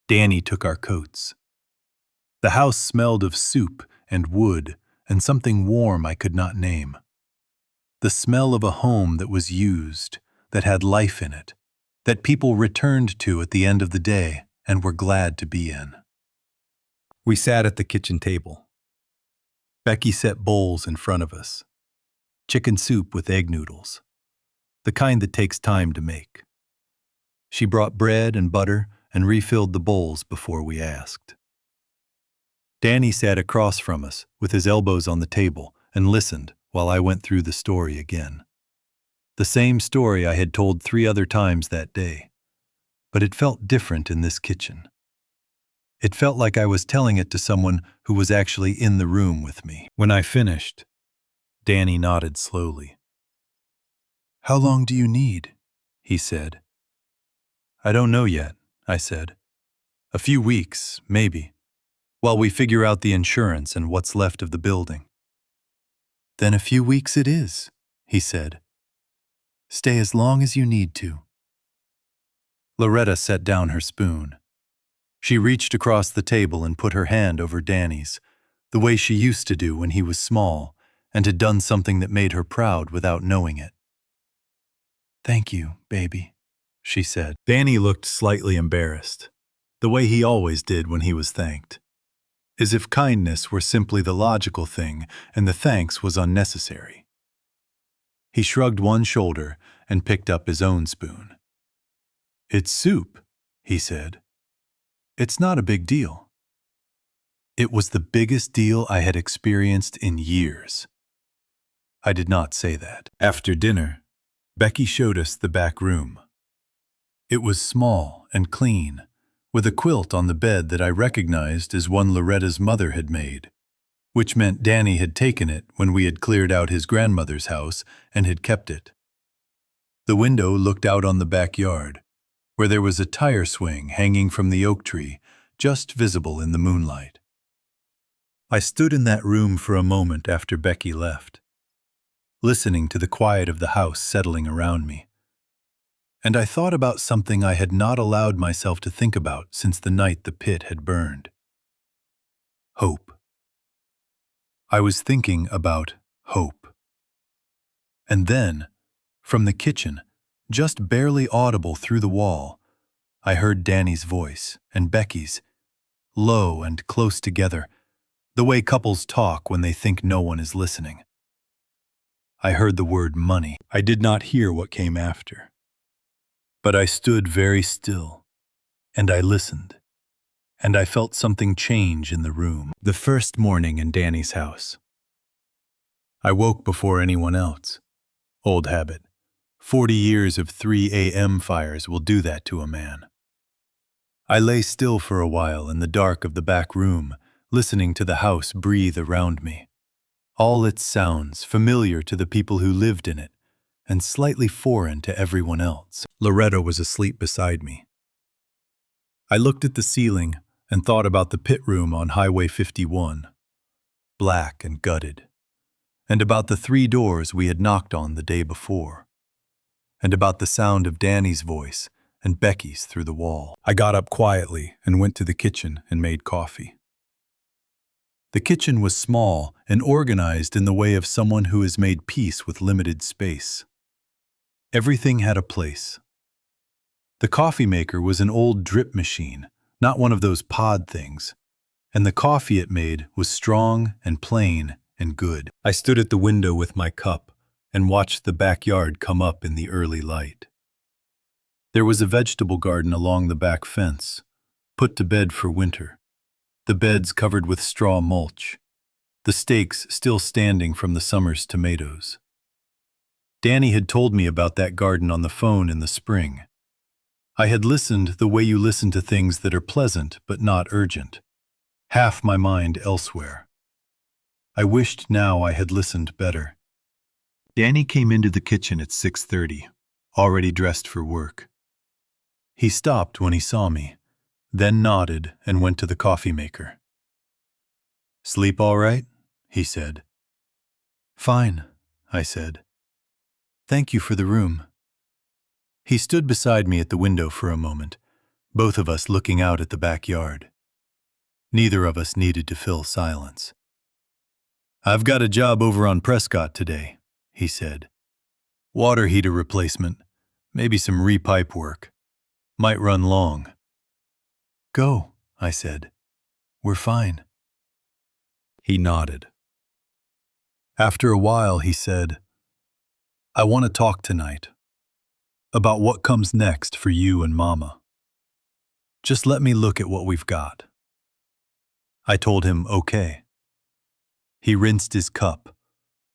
S1: Danny took our coats. The house smelled of soup and wood and something warm I could not name. The smell of a home that was used, that had life in it, that people returned to at the end of the day and were glad to be in. We sat at the kitchen table. Becky set bowls in front of us. Chicken soup with egg noodles, the kind that takes time to make. She brought bread and butter and refilled the bowls before we asked. Danny sat across from us with his elbows on the table and listened while I went through the story again. The same story I had told 3 other times that day, but it felt different in this kitchen. It felt like I was telling it to someone who was actually in the room with me. When I finished, Danny nodded slowly. "How long do you need?" he said. "I don't know yet," I said. A few weeks, maybe, while we figure out the insurance and what's left of the building. Then a few weeks it is, he said. Stay as long as you need to. Loretta set down her spoon. She reached across the table and put her hand over Danny's, the way she used to do when he was small and had done something that made her proud without knowing it. Thank you, baby, she said. Danny looked slightly embarrassed, the way he always did when he was thanked, as if kindness were simply the logical thing and the thanks was unnecessary. He shrugged one shoulder and picked up his own spoon. It's soup, he said. It's not a big deal. It was the biggest deal I had experienced in years. I did not say that. After dinner, Becky showed us the back room. It was small and clean, with a quilt on the bed that I recognized as one Loretta's mother had made, which meant Danny had taken it when we had cleared out his grandmother's house and had kept it. The window looked out on the backyard, where there was a tire swing hanging from the oak tree, just visible in the moonlight. I stood in that room for a moment after Becky left, listening to the quiet of the house settling around me. And I thought about something I had not allowed myself to think about since the night the pit had burned. Hope. I was thinking about hope. And then, from the kitchen, just barely audible through the wall, I heard Danny's voice and Becky's, low and close together, the way couples talk when they think no one is listening. I heard the word money. I did not hear what came after. But I stood very still, and I listened, and I felt something change in the room. The first morning in Danny's house. I woke before anyone else. Old habit. 40 years of 3 a.m. fires will do that to a man. I lay still for a while in the dark of the back room, listening to the house breathe around me. All its sounds familiar to the people who lived in it, and slightly foreign to everyone else. Loretta was asleep beside me. I looked at the ceiling and thought about the pit room on Highway 51, black and gutted, and about the 3 doors we had knocked on the day before, and about the sound of Danny's voice and Becky's through the wall. I got up quietly and went to the kitchen and made coffee. The kitchen was small and organized in the way of someone who has made peace with limited space. Everything had a place. The coffee maker was an old drip machine, not one of those pod things, and the coffee it made was strong and plain and good. I stood at the window with my cup and watched the backyard come up in the early light. There was a vegetable garden along the back fence, put to bed for winter, the beds covered with straw mulch, the stakes still standing from the summer's tomatoes. Danny had told me about that garden on the phone in the spring. I had listened the way you listen to things that are pleasant but not urgent, half my mind elsewhere. I wished now I had listened better. Danny came into the kitchen at 6:30, already dressed for work. He stopped when he saw me, then nodded and went to the coffee maker. "Sleep all right?" he said. "Fine," I said. "Thank you for the room." He stood beside me at the window for a moment, both of us looking out at the backyard. Neither of us needed to fill silence. "I've got a job over on Prescott today," he said. "Water heater replacement, maybe some repipe work. Might run long." "Go," I said. "We're fine." He nodded. After a while, he said, "I want to talk tonight about what comes next for you and Mama. Just let me look at what we've got." I told him, okay. He rinsed his cup,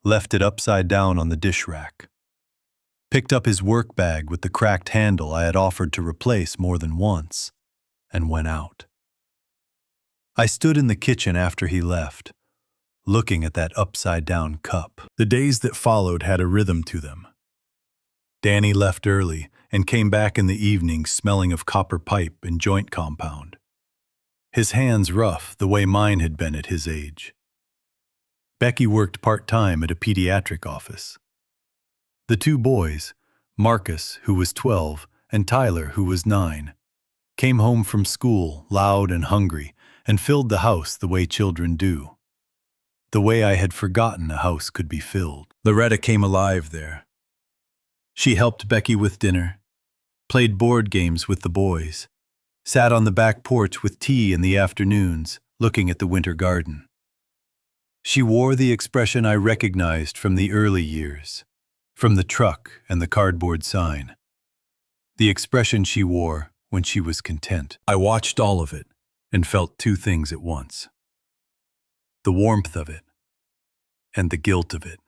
S1: left it upside down on the dish rack, picked up his work bag with the cracked handle I had offered to replace more than once, and went out. I stood in the kitchen after he left, looking at that upside-down cup. The days that followed had a rhythm to them. Danny left early and came back in the evening smelling of copper pipe and joint compound. His hands rough the way mine had been at his age. Becky worked part-time at a pediatric office. The two boys, Marcus, who was 12, and Tyler, who was 9, came home from school loud and hungry and filled the house the way children do. The way I had forgotten a house could be filled. Loretta came alive there. She helped Becky with dinner, played board games with the boys, sat on the back porch with tea in the afternoons, looking at the winter garden. She wore the expression I recognized from the early years, from the truck and the cardboard sign. The expression she wore when she was content. I watched all of it and felt two things at once: the warmth of it and the guilt of it.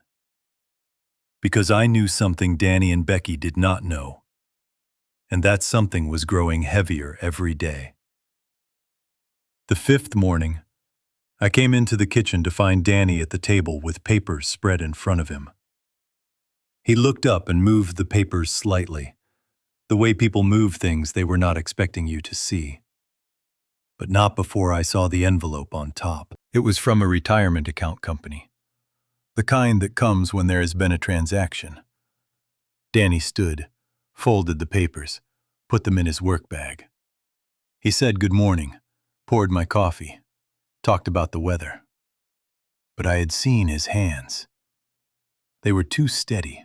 S1: Because I knew something Danny and Becky did not know, and that something was growing heavier every day. The 5th morning, I came into the kitchen to find Danny at the table with papers spread in front of him. He looked up and moved the papers slightly, the way people move things they were not expecting you to see. But not before I saw the envelope on top. It was from a retirement account company, the kind that comes when there has been a transaction. Danny stood, folded the papers, put them in his work bag. He said good morning, poured my coffee, talked about the weather. But I had seen his hands. They were too steady.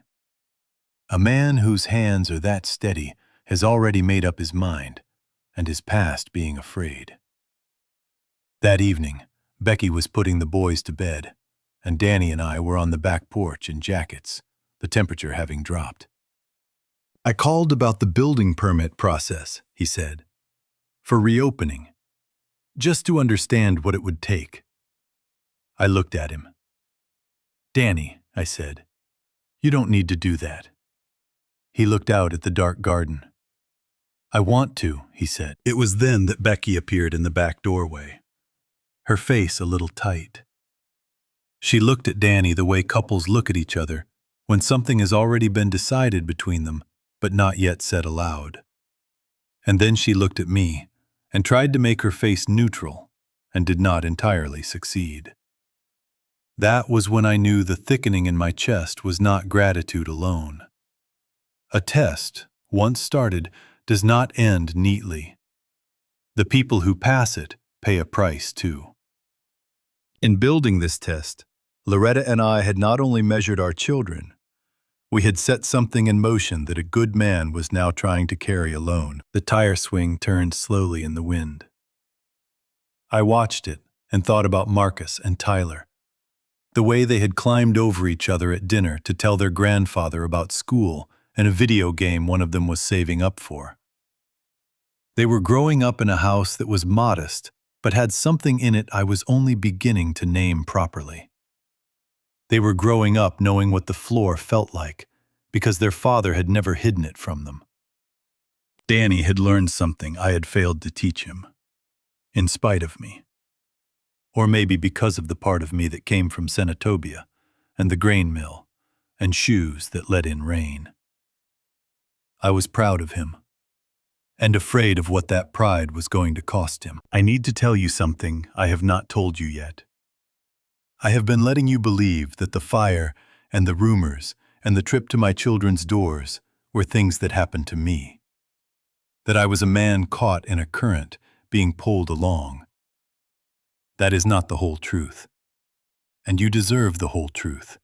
S1: A man whose hands are that steady has already made up his mind and is past being afraid. That evening, Becky was putting the boys to bed, and Danny and I were on the back porch in jackets, the temperature having dropped. I called about the building permit process, he said, for reopening, just to understand what it would take. I looked at him. Danny, I said, you don't need to do that. He looked out at the dark garden. I want to, he said. It was then that Becky appeared in the back doorway, her face a little tight. She looked at Danny the way couples look at each other when something has already been decided between them but not yet said aloud. And then she looked at me and tried to make her face neutral and did not entirely succeed. That was when I knew the thickening in my chest was not gratitude alone. A test, once started, does not end neatly. The people who pass it pay a price too. In building this test, Loretta and I had not only measured our children, we had set something in motion that a good man was now trying to carry alone. The tire swing turned slowly in the wind. I watched it and thought about Marcus and Tyler, the way they had climbed over each other at dinner to tell their grandfather about school and a video game one of them was saving up for. They were growing up in a house that was modest, but had something in it I was only beginning to name properly. They were growing up knowing what the floor felt like, because their father had never hidden it from them. Danny had learned something I had failed to teach him, in spite of me. Or maybe because of the part of me that came from Senatobia, and the grain mill, and shoes that let in rain. I was proud of him, and afraid of what that pride was going to cost him. I need to tell you something I have not told you yet. I have been letting you believe that the fire and the rumors and the trip to my children's doors were things that happened to me. That I was a man caught in a current being pulled along. That is not the whole truth. And you deserve the whole truth.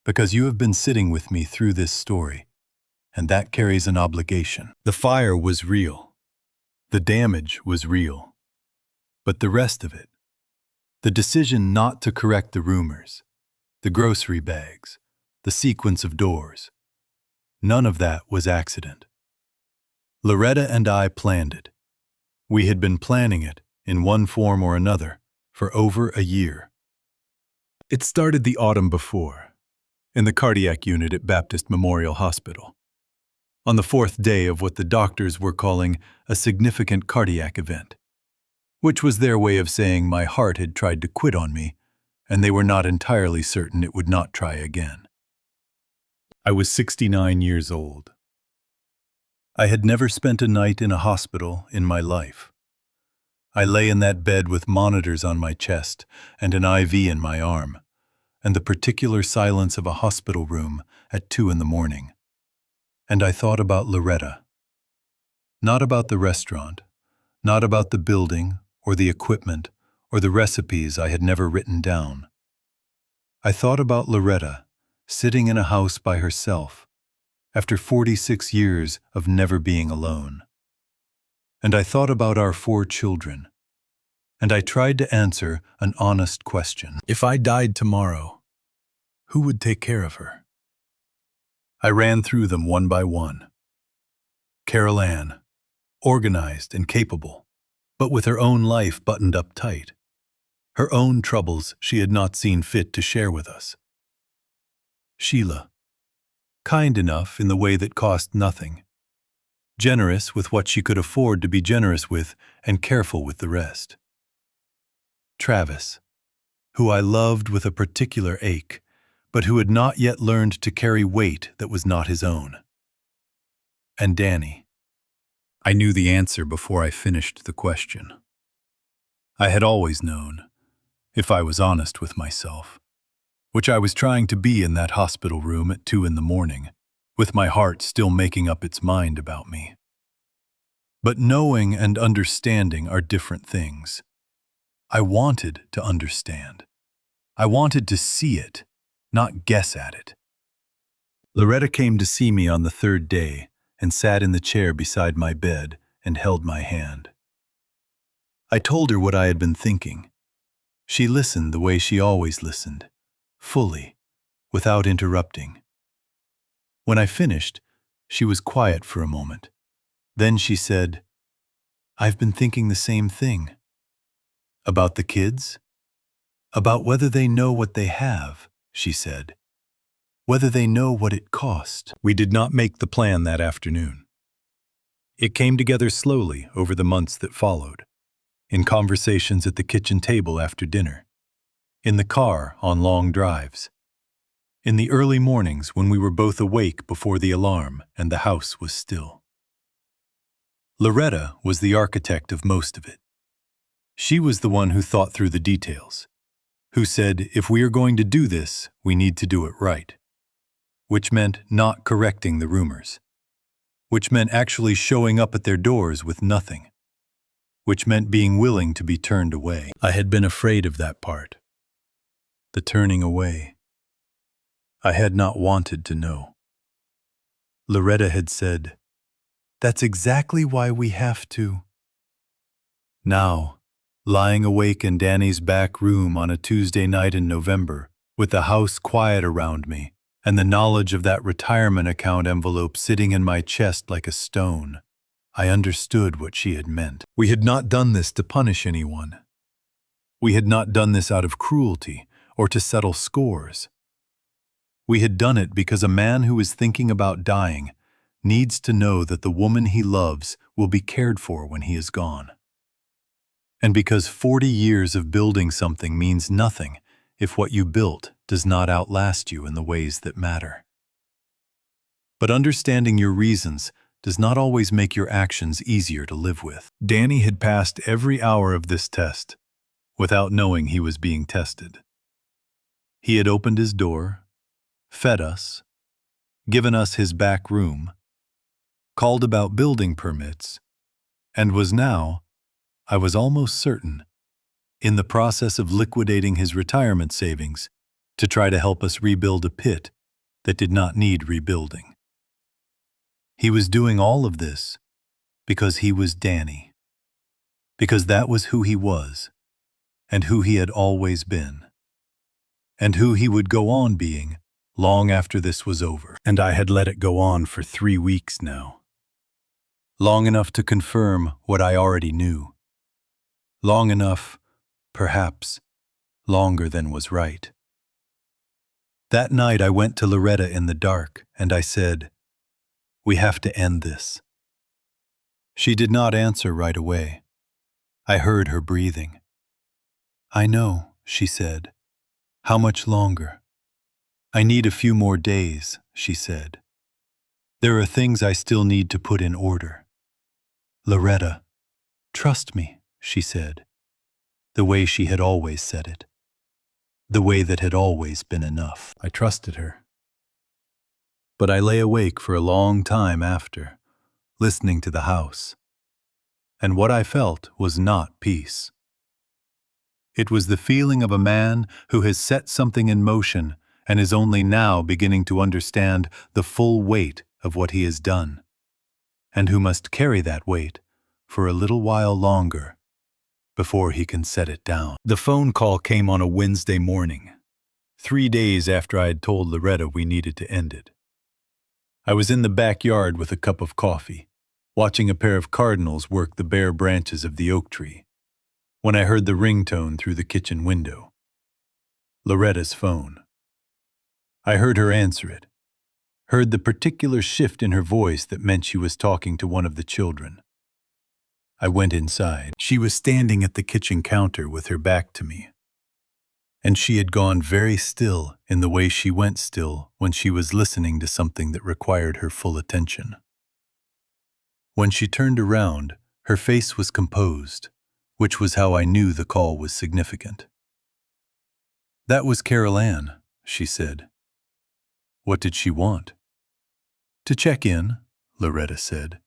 S1: Because you have been sitting with me through this story, and that carries an obligation. The fire was real. The damage was real. But the rest of it, the decision not to correct the rumors, the grocery bags, the sequence of doors, none of that was accident. Loretta and I planned it. We had been planning it, in one form or another, for over a year. It started the autumn before, in the cardiac unit at Baptist Memorial Hospital, on the 4th day of what the doctors were calling a significant cardiac event, which was their way of saying my heart had tried to quit on me, and they were not entirely certain it would not try again. I was 69 years old. I had never spent a night in a hospital in my life. I lay in that bed with monitors on my chest and an IV in my arm, and the particular silence of a hospital room at 2 in the morning. And I thought about Loretta. Not about the restaurant, not about the building or the equipment or the recipes I had never written down. I thought about Loretta, sitting in a house by herself, after 46 years of never being alone. And I thought about our 4 children, and I tried to answer an honest question. If I died tomorrow, who would take care of her? I ran through them one by one. Carol Ann, organized and capable, but with her own life buttoned up tight. Her own troubles she had not seen fit to share with us. Sheila, kind enough in the way that cost nothing, generous with what she could afford to be generous with and careful with the rest. Travis, who I loved with a particular ache, but who had not yet learned to carry weight that was not his own. And Danny. I knew the answer before I finished the question. I had always known, if I was honest with myself, which I was trying to be in that hospital room at 2 in the morning, with my heart still making up its mind about me. But knowing and understanding are different things. I wanted to understand. I wanted to see it, not guess at it. Loretta came to see me on the 3rd day and sat in the chair beside my bed and held my hand. I told her what I had been thinking. She listened the way she always listened, fully, without interrupting. When I finished, she was quiet for a moment. Then she said, "I've been thinking the same thing. About the kids? About whether they know what they have," she said. "Whether they know what it cost." We did not make the plan that afternoon. It came together slowly over the months that followed, in conversations at the kitchen table after dinner, in the car on long drives, in the early mornings when we were both awake before the alarm and the house was still. Loretta was the architect of most of it. She was the one who thought through the details, who said, if we are going to do this, we need to do it right, which meant not correcting the rumors, which meant actually showing up at their doors with nothing, which meant being willing to be turned away. I had been afraid of that part, the turning away. I had not wanted to know. Loretta had said, "That's exactly why we have to." Now, lying awake in Danny's back room on a Tuesday night in November, with the house quiet around me, and the knowledge of that retirement account envelope sitting in my chest like a stone, I understood what she had meant. We had not done this to punish anyone. We had not done this out of cruelty or to settle scores. We had done it because a man who is thinking about dying needs to know that the woman he loves will be cared for when he is gone. And because 40 years of building something means nothing if what you built does not outlast you in the ways that matter. But understanding your reasons does not always make your actions easier to live with. Danny had passed every hour of this test without knowing he was being tested. He had opened his door, fed us, given us his back room, called about building permits, and was now, I was almost certain, in the process of liquidating his retirement savings to try to help us rebuild a pit that did not need rebuilding. He was doing all of this because he was Danny, because that was who he was, and who he had always been, and who he would go on being long after this was over. And I had let it go on for 3 weeks now. Long enough to confirm what I already knew. Long enough, perhaps, longer than was right. That night I went to Loretta in the dark and I said, "We have to end this." She did not answer right away. I heard her breathing. "I know," she said. "How much longer?" "I need a few more days," she said. There are things I still need to put in order. Loretta, trust me, she said, the way she had always said it, the way that had always been enough. I trusted her. But I lay awake for a long time after, listening to the house. And what I felt was not peace. It was the feeling of a man who has set something in motion and is only now beginning to understand the full weight of what he has done, and who must carry that weight for a little while longer before he can set it down. The phone call came on a Wednesday morning, 3 days after I had told Loretta we needed to end it. I was in the backyard with a cup of coffee, watching a pair of cardinals work the bare branches of the oak tree, when I heard the ringtone through the kitchen window. Loretta's phone. I heard her answer it, heard the particular shift in her voice that meant she was talking to one of the children. I went inside. She was standing at the kitchen counter with her back to me, and she had gone very still in the way she went still when she was listening to something that required her full attention. When she turned around, her face was composed, which was how I knew the call was significant. That was Carol Ann, she said. What did she want? To check in, Loretta said.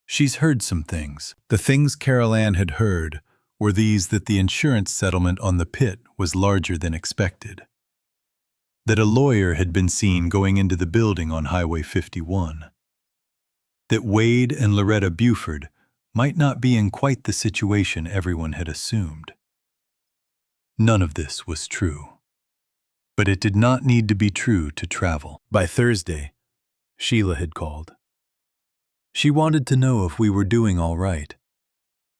S1: She's heard some things. The things Carol Ann had heard were these: that the insurance settlement on the pit was larger than expected, that a lawyer had been seen going into the building on Highway 51, that Wade and Loretta Buford might not be in quite the situation everyone had assumed. None of this was true. But it did not need to be true to travel. By Thursday, Sheila had called. She wanted to know if we were doing all right,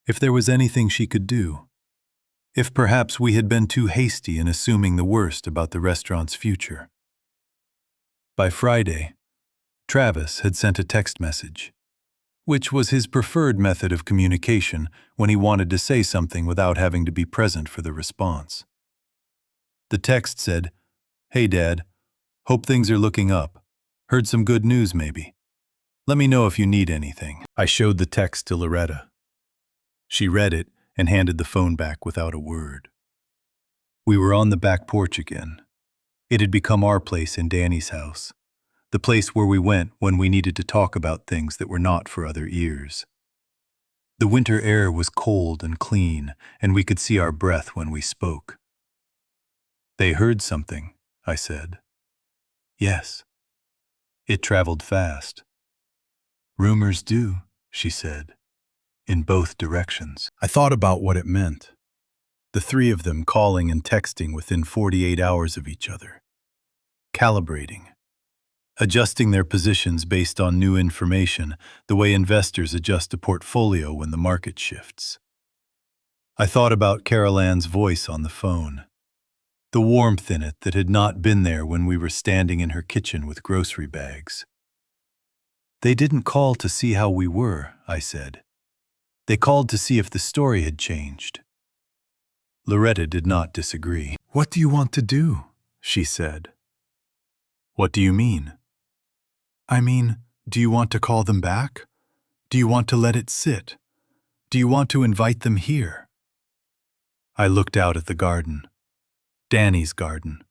S1: if there was anything she could do, if perhaps we had been too hasty in assuming the worst about the restaurant's future. By Friday, Travis had sent a text message, which was his preferred method of communication when he wanted to say something without having to be present for the response. The text said, "Hey Dad, hope things are looking up. Heard some good news maybe. Let me know if you need anything." I showed the text to Loretta. She read it and handed the phone back without a word. We were on the back porch again. It had become our place in Danny's house, the place where we went when we needed to talk about things that were not for other ears. The winter air was cold and clean, and we could see our breath when we spoke. "They heard something," I said. "Yes. It traveled fast." "Rumors do," she said, "in both directions." I thought about what it meant. The three of them calling and texting within 48 hours of each other. Calibrating. Adjusting their positions based on new information, the way investors adjust a portfolio when the market shifts. I thought about Carol Ann's voice on the phone, the warmth in it that had not been there when we were standing in her kitchen with grocery bags. "They didn't call to see how we were," I said. "They called to see if the story had changed." Loretta did not disagree. "What do you want to do?" she said. "What do you mean?" "I mean, do you want to call them back? Do you want to let it sit? Do you want to invite them here?" I looked out at the garden. Danny's garden,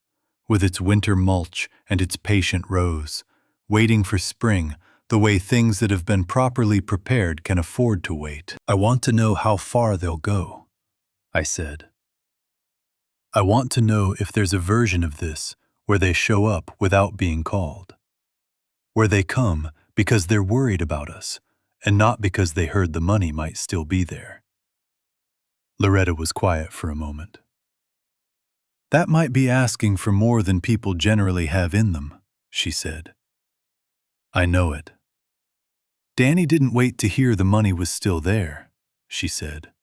S1: with its winter mulch and its patient rose, waiting for spring, the way things that have been properly prepared can afford to wait. "I want to know how far they'll go," I said. "I want to know if there's a version of this where they show up without being called, where they come because they're worried about us and not because they heard the money might still be there." Loretta was quiet for a moment. "That might be asking for more than people generally have in them," she said. "I know it." "Danny didn't wait to hear the money was still there," she said.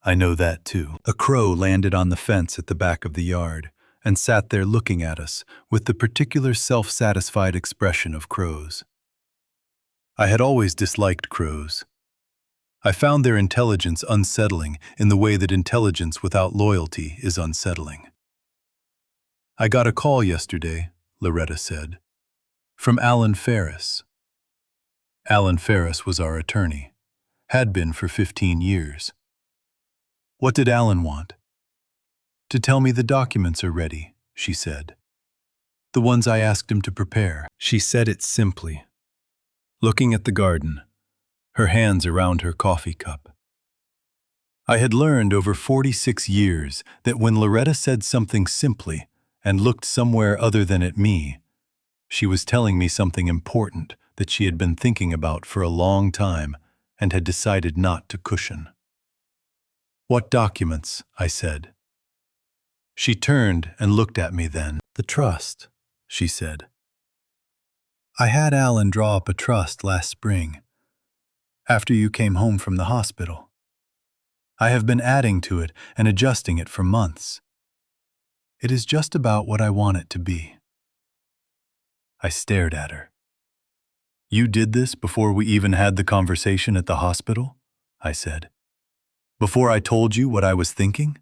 S1: "I know that too." A crow landed on the fence at the back of the yard and sat there looking at us with the particular self-satisfied expression of crows. I had always disliked crows. I found their intelligence unsettling in the way that intelligence without loyalty is unsettling. "I got a call yesterday," Loretta said. From Alan Ferris. Alan Ferris was our attorney, had been for 15 years. What did Alan want? To tell me the documents are ready, she said. The ones I asked him to prepare. She said it simply, looking at the garden, her hands around her coffee cup. I had learned over 46 years that when Loretta said something simply and looked somewhere other than at me, she was telling me something important that she had been thinking about for a long time and had decided not to cushion. What documents? I said. She turned and looked at me then. The trust, she said. I had Alan draw up a trust last spring, after you came home from the hospital. I have been adding to it and adjusting it for months. It is just about what I want it to be. I stared at her. You did this before we even had the conversation at the hospital? I said. Before I told you what I was thinking?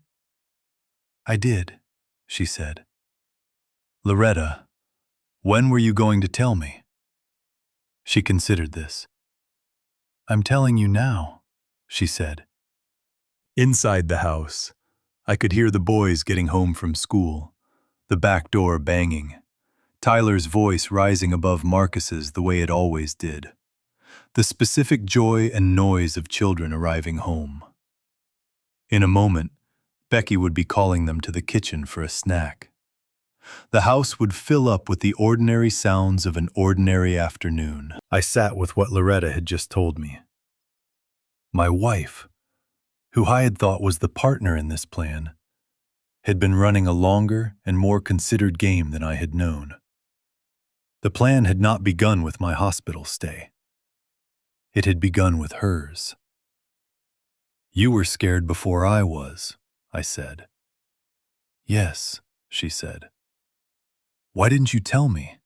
S1: I did, she said. Loretta, when were you going to tell me? She considered this. I'm telling you now, she said. Inside the house, I could hear the boys getting home from school, the back door banging, Tyler's voice rising above Marcus's the way it always did, the specific joy and noise of children arriving home. In a moment, Becky would be calling them to the kitchen for a snack. The house would fill up with the ordinary sounds of an ordinary afternoon. I sat with what Loretta had just told me. My wife, who I had thought was the partner in this plan, had been running a longer and more considered game than I had known. The plan had not begun with my hospital stay. It had begun with hers. You were scared before I was, I said. Yes, she said. Why didn't you tell me?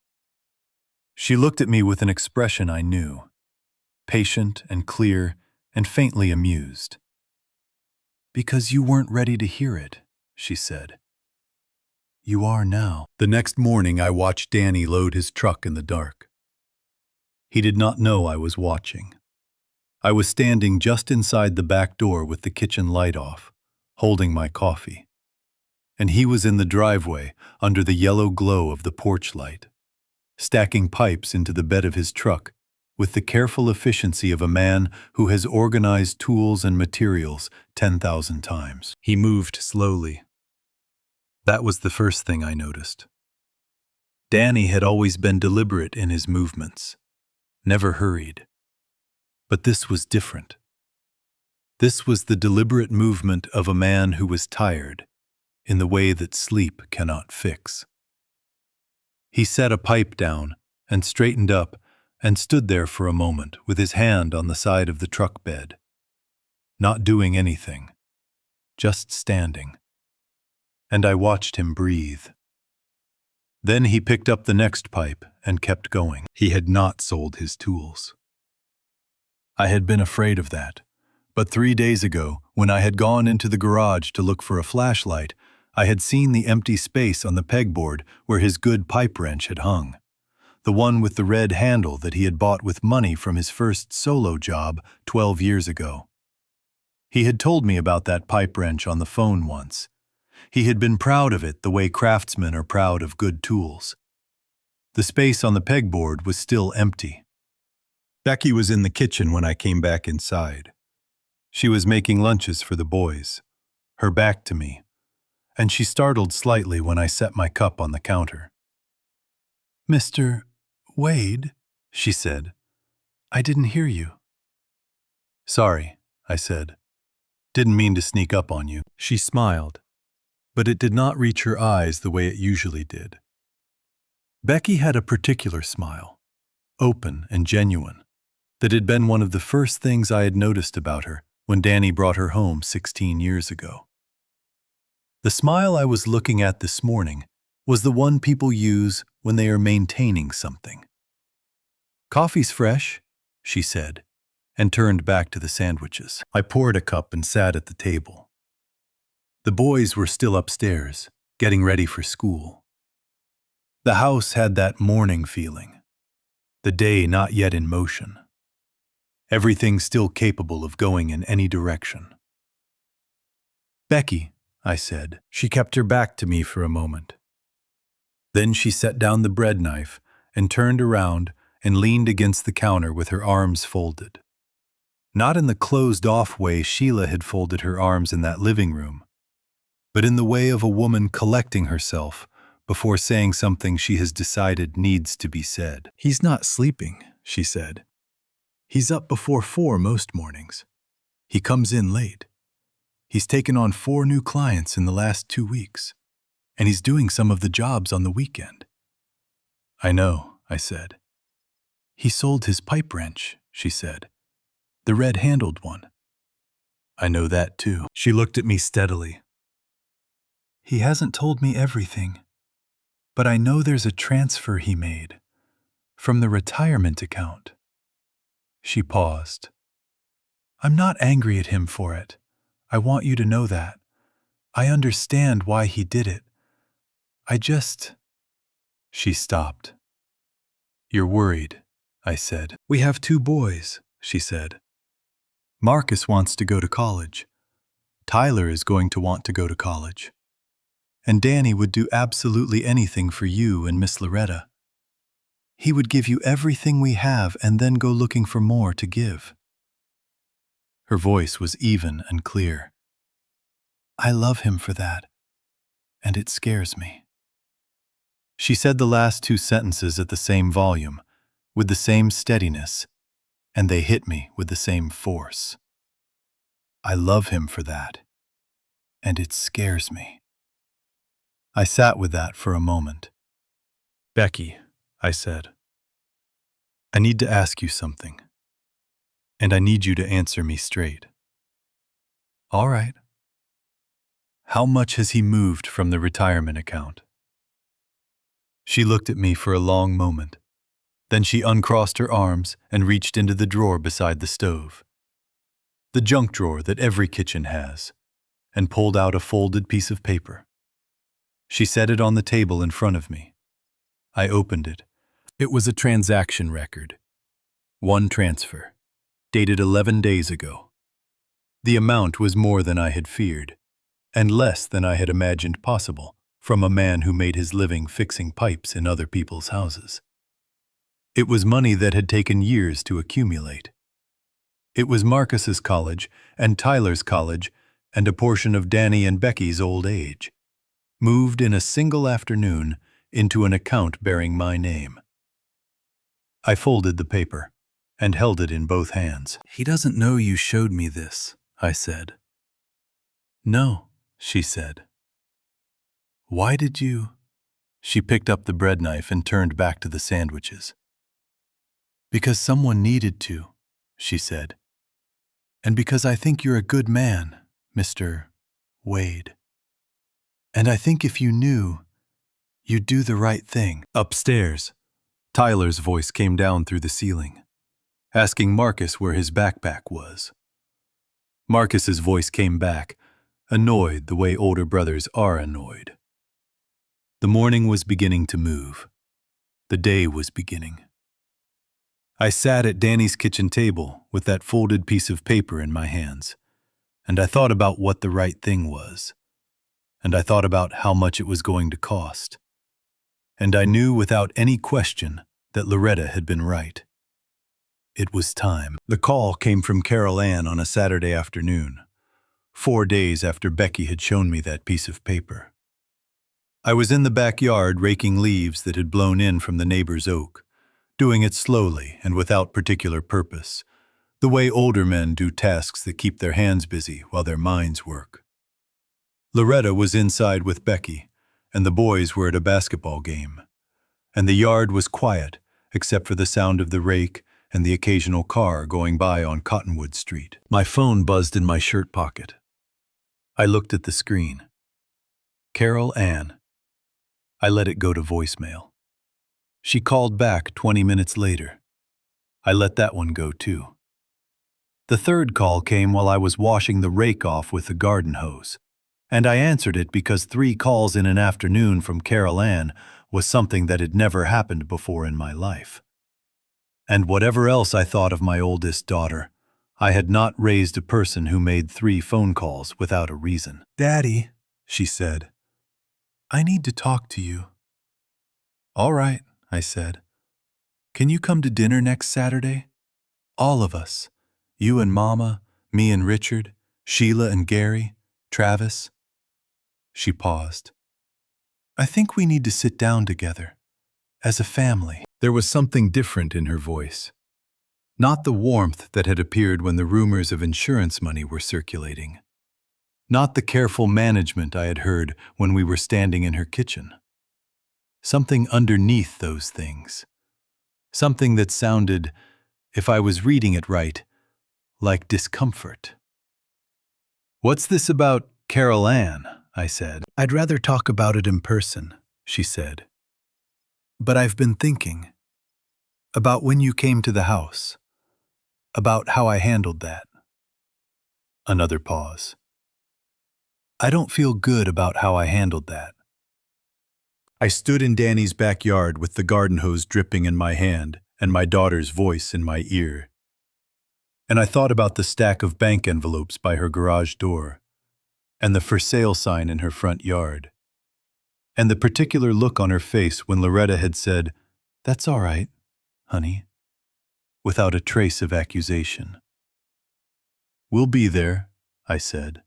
S1: She looked at me with an expression I knew, patient and clear and faintly amused. Because you weren't ready to hear it, she said. You are now. The next morning I watched Danny load his truck in the dark. He did not know I was watching. I was standing just inside the back door with the kitchen light off, holding my coffee. And he was in the driveway under the yellow glow of the porch light, stacking pipes into the bed of his truck with the careful efficiency of a man who has organized tools and materials 10,000 times. He moved slowly. That was the first thing I noticed. Danny had always been deliberate in his movements, never hurried. But this was different. This was the deliberate movement of a man who was tired, in the way that sleep cannot fix. He set a pipe down and straightened up and stood there for a moment with his hand on the side of the truck bed, not doing anything, just standing. And I watched him breathe. Then he picked up the next pipe and kept going. He had not sold his tools. I had been afraid of that, but 3 days ago, when I had gone into the garage to look for a flashlight, I had seen the empty space on the pegboard where his good pipe wrench had hung, the one with the red handle that he had bought with money from his first solo job 12 years ago. He had told me about that pipe wrench on the phone once. He had been proud of it the way craftsmen are proud of good tools. The space on the pegboard was still empty. Becky was in the kitchen when I came back inside. She was making lunches for the boys, her back to me, and she startled slightly when I set my cup on the counter. Mr. Wade, she said, I didn't hear you. Sorry, I said. Didn't mean to sneak up on you. She smiled, but it did not reach her eyes the way it usually did. Becky had a particular smile, open and genuine, that had been one of the first things I had noticed about her when Danny brought her home 16 years ago. The smile I was looking at this morning was the one people use when they are maintaining something. Coffee's fresh, she said, and turned back to the sandwiches. I poured a cup and sat at the table. The boys were still upstairs, getting ready for school. The house had that morning feeling, the day not yet in motion. Everything still capable of going in any direction. "Becky," I said. She kept her back to me for a moment. Then she set down the bread knife and turned around and leaned against the counter with her arms folded. Not in the closed-off way Sheila had folded her arms in that living room, but in the way of a woman collecting herself before saying something she has decided needs to be said. "He's not sleeping," she said. "He's up before 4 most mornings. He comes in late. He's taken on 4 new clients in the last 2 weeks, and he's doing some of the jobs on the weekend." "I know," I said. "He sold his pipe wrench," she said. "The red-handled one." "I know that too." She looked at me steadily. "He hasn't told me everything, but I know there's a transfer he made from the retirement account." She paused. "I'm not angry at him for it. I want you to know that. I understand why he did it. I just—" She stopped. "You're worried," I said. "We have 2 boys," she said. "Marcus wants to go to college. Tyler is going to want to go to college. And Danny would do absolutely anything for you and Miss Loretta. He would give you everything we have and then go looking for more to give." Her voice was even and clear. "I love him for that, and it scares me." She said the last 2 sentences at the same volume, with the same steadiness, and they hit me with the same force. "I love him for that, and it scares me." I sat with that for a moment. "Becky," I said, "I need to ask you something, and I need you to answer me straight." "All right." "How much has he moved from the retirement account?" She looked at me for a long moment. Then she uncrossed her arms and reached into the drawer beside the stove, the junk drawer that every kitchen has, and pulled out a folded piece of paper. She set it on the table in front of me. I opened it. It was a transaction record. 1 transfer, dated 11 days ago. The amount was more than I had feared, and less than I had imagined possible from a man who made his living fixing pipes in other people's houses. It was money that had taken years to accumulate. It was Marcus's college and Tyler's college and a portion of Danny and Becky's old age, moved in a single afternoon into an account bearing my name. I folded the paper and held it in both hands. "He doesn't know you showed me this," I said. "No," she said. "Why did you—" She picked up the bread knife and turned back to the sandwiches. "Because someone needed to," she said. "And because I think you're a good man, Mr. Wade. And I think if you knew, you'd do the right thing." Upstairs, Tyler's voice came down through the ceiling, asking Marcus where his backpack was. Marcus's voice came back, annoyed the way older brothers are annoyed. The morning was beginning to move. The day was beginning. I sat at Danny's kitchen table with that folded piece of paper in my hands, and I thought about what the right thing was. And I thought about how much it was going to cost. And I knew without any question that Loretta had been right. It was time. The call came from Carol Ann on a Saturday afternoon, 4 days after Becky had shown me that piece of paper. I was in the backyard raking leaves that had blown in from the neighbor's oak, doing it slowly and without particular purpose, the way older men do tasks that keep their hands busy while their minds work. Loretta was inside with Becky, and the boys were at a basketball game, and the yard was quiet except for the sound of the rake and the occasional car going by on Cottonwood Street. My phone buzzed in my shirt pocket. I looked at the screen. Carol Ann. I let it go to voicemail. She called back 20 minutes later. I let that one go too. The third call came while I was washing the rake off with the garden hose, and I answered it because 3 calls in an afternoon from Carol Ann was something that had never happened before in my life. And whatever else I thought of my oldest daughter, I had not raised a person who made 3 phone calls without a reason. "Daddy," she said, "I need to talk to you." "All right," I said. "Can you come to dinner next Saturday? All of us. You and Mama, me and Richard, Sheila and Gary, Travis." She paused. "I think we need to sit down together, as a family." There was something different in her voice. Not the warmth that had appeared when the rumors of insurance money were circulating. Not the careful management I had heard when we were standing in her kitchen. Something underneath those things. Something that sounded, if I was reading it right, like discomfort. "What's this about Carol Ann?" I said. "I'd rather talk about it in person," she said. "But I've been thinking about when you came to the house, about how I handled that." Another pause. "I don't feel good about how I handled that." I stood in Danny's backyard with the garden hose dripping in my hand and my daughter's voice in my ear. And I thought about the stack of bank envelopes by her garage door, and the for sale sign in her front yard, and the particular look on her face when Loretta had said, "That's all right, honey," without a trace of accusation. "We'll be there," I said.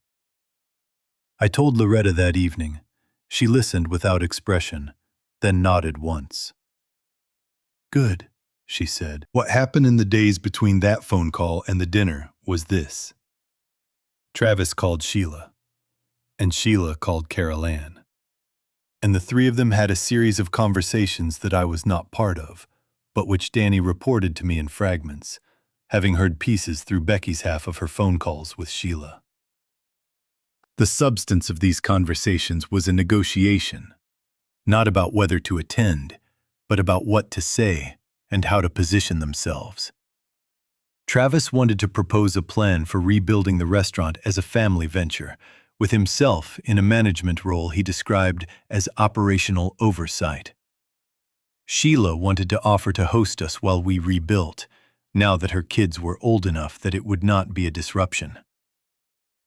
S1: I told Loretta that evening. She listened without expression, then nodded once. "Good," she said. What happened in the days between that phone call and the dinner was this. Travis called Sheila, and Sheila called Carol Ann. And the 3 of them had a series of conversations that I was not part of, but which Danny reported to me in fragments, having heard pieces through Becky's half of her phone calls with Sheila. The substance of these conversations was a negotiation, not about whether to attend, but about what to say and how to position themselves. Travis wanted to propose a plan for rebuilding the restaurant as a family venture, with himself in a management role he described as operational oversight. Sheila wanted to offer to host us while we rebuilt, now that her kids were old enough that it would not be a disruption.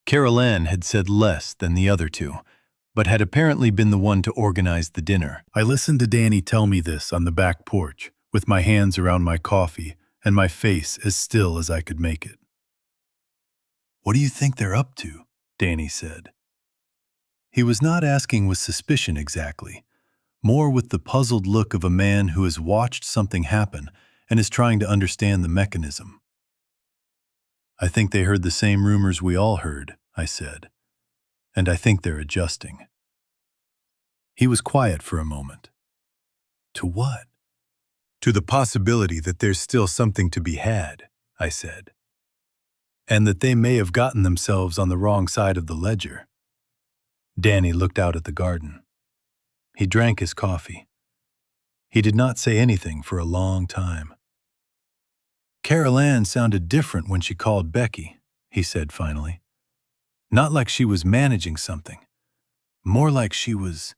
S1: Carol Ann had said less than the other 2, but had apparently been the one to organize the dinner. I listened to Danny tell me this on the back porch, with my hands around my coffee and my face as still as I could make it. "What do you think they're up to?" Danny said. He was not asking with suspicion exactly, more with the puzzled look of a man who has watched something happen and is trying to understand the mechanism. "I think they heard the same rumors we all heard," I said, "and I think they're adjusting." He was quiet for a moment. "To what?" "To the possibility that there's still something to be had," I said, "and that they may have gotten themselves on the wrong side of the ledger." Danny looked out at the garden. He drank his coffee. He did not say anything for a long time. "Carol Ann sounded different when she called Becky," he said finally. "Not like she was managing something. More like she was—"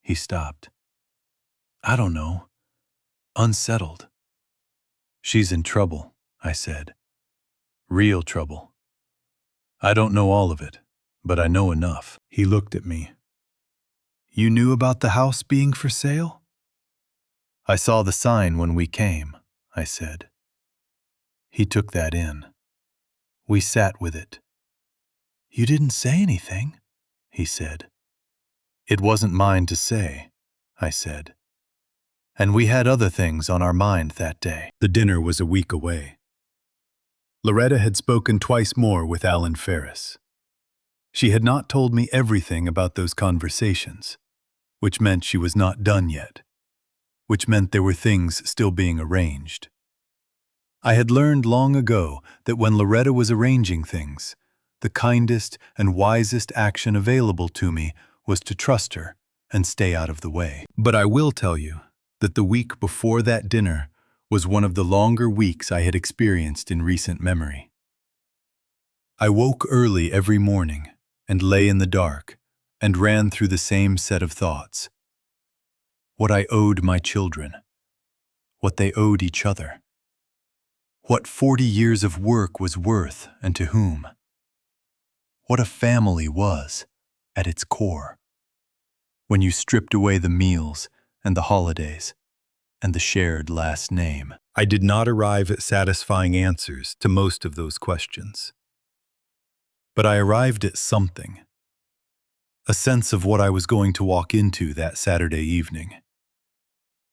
S1: He stopped. "I don't know. Unsettled." "She's in trouble," I said. "Real trouble. I don't know all of it, but I know enough." He looked at me. "You knew about the house being for sale?" "I saw the sign when we came," I said. He took that in. We sat with it. "You didn't say anything," he said. "It wasn't mine to say," I said. And we had other things on our mind that day. The dinner was a week away. Loretta had spoken twice more with Alan Ferris. She had not told me everything about those conversations, which meant she was not done yet, which meant there were things still being arranged. I had learned long ago that when Loretta was arranging things, the kindest and wisest action available to me was to trust her and stay out of the way. But I will tell you that the week before that dinner was one of the longer weeks I had experienced in recent memory. I woke early every morning and lay in the dark and ran through the same set of thoughts. What I owed my children, what they owed each other, What 40 years of work was worth and to whom. What a family was at its core. When you stripped away the meals and the holidays and the shared last name. I did not arrive at satisfying answers to most of those questions. But I arrived at something. A sense of what I was going to walk into that Saturday evening,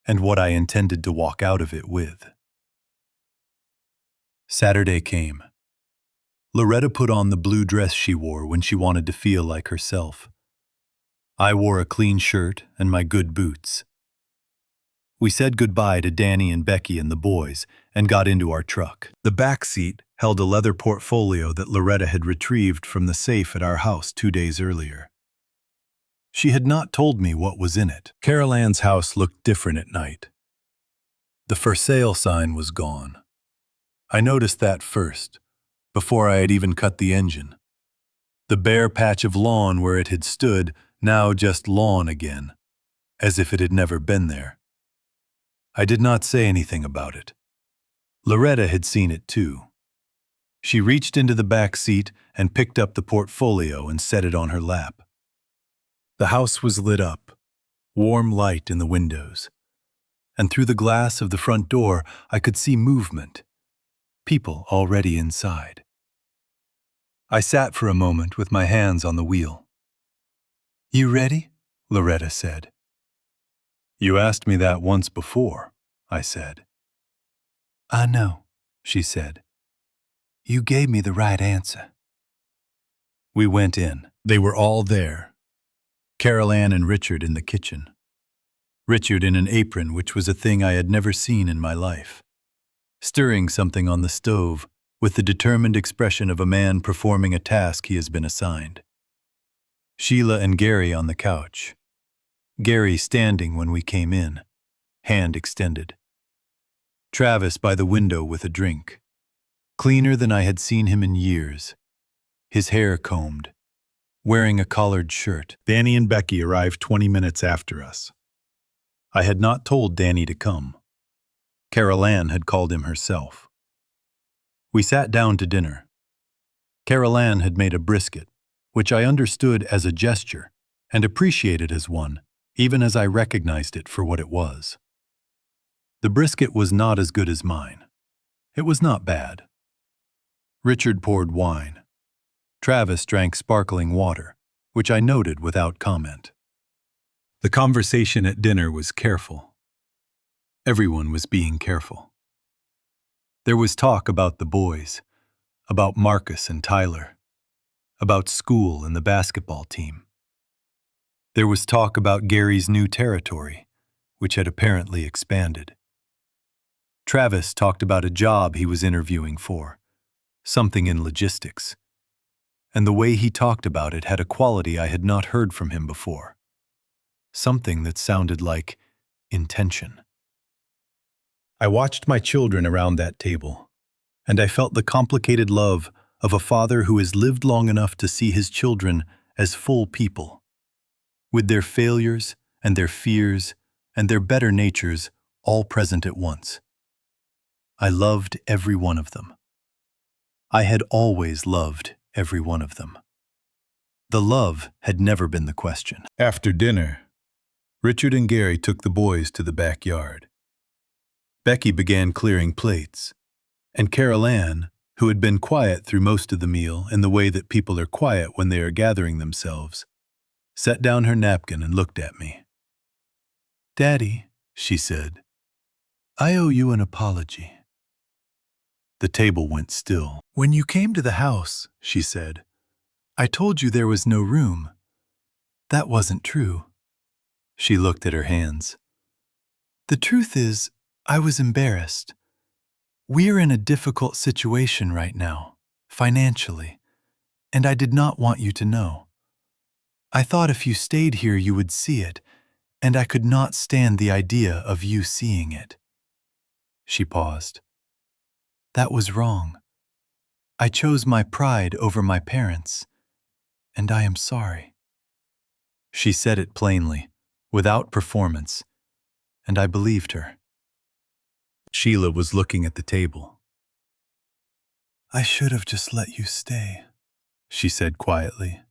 S1: and what I intended to walk out of it with. Saturday came. Loretta put on the blue dress she wore when she wanted to feel like herself. I wore a clean shirt and my good boots. We said goodbye to Danny and Becky and the boys and got into our truck. The back seat held a leather portfolio that Loretta had retrieved from the safe at our house 2 days earlier. She had not told me what was in it. Carol Ann's house looked different at night. The for sale sign was gone. I noticed that first, before I had even cut the engine. The bare patch of lawn where it had stood, now just lawn again, as if it had never been there. I did not say anything about it. Loretta had seen it too. She reached into the back seat and picked up the portfolio and set it on her lap. The house was lit up, warm light in the windows, and through the glass of the front door I could see movement, people already inside. I sat for a moment with my hands on the wheel. "You ready?" Loretta said. "You asked me that once before," I said. "I know," she said. "You gave me the right answer." We went in. They were all there. Carol Ann and Richard in the kitchen. Richard in an apron, which was a thing I had never seen in my life, stirring something on the stove with the determined expression of a man performing a task he has been assigned. Sheila and Gary on the couch. Gary standing when we came in, hand extended. Travis by the window with a drink, cleaner than I had seen him in years, his hair combed, wearing a collared shirt. Danny and Becky arrived 20 minutes after us. I had not told Danny to come. Carol Ann had called him herself. We sat down to dinner. Carol Ann had made a brisket, which I understood as a gesture and appreciated as one, even as I recognized it for what it was. The brisket was not as good as mine. It was not bad. Richard poured wine. Travis drank sparkling water, which I noted without comment. The conversation at dinner was careful. Everyone was being careful. There was talk about the boys, about Marcus and Tyler, about school and the basketball team. There was talk about Gary's new territory, which had apparently expanded. Travis talked about a job he was interviewing for, something in logistics, and the way he talked about it had a quality I had not heard from him before, something that sounded like intention. I watched my children around that table, and I felt the complicated love of a father who has lived long enough to see his children as full people, with their failures and their fears and their better natures all present at once. I loved every one of them. I had always loved every one of them. The love had never been the question. After dinner, Richard and Gary took the boys to the backyard. Becky began clearing plates, and Carol Ann, who had been quiet through most of the meal in the way that people are quiet when they are gathering themselves, set down her napkin and looked at me. "Daddy," she said, "I owe you an apology." The table went still. "When you came to the house," she said, "I told you there was no room. That wasn't true." She looked at her hands. "The truth is, I was embarrassed. We're in a difficult situation right now, financially, and I did not want you to know. I thought if you stayed here you would see it, and I could not stand the idea of you seeing it." She paused. "That was wrong. I chose my pride over my parents, and I am sorry." She said it plainly, without performance, and I believed her. Sheila was looking at the table. I should have just let you stay, she said quietly.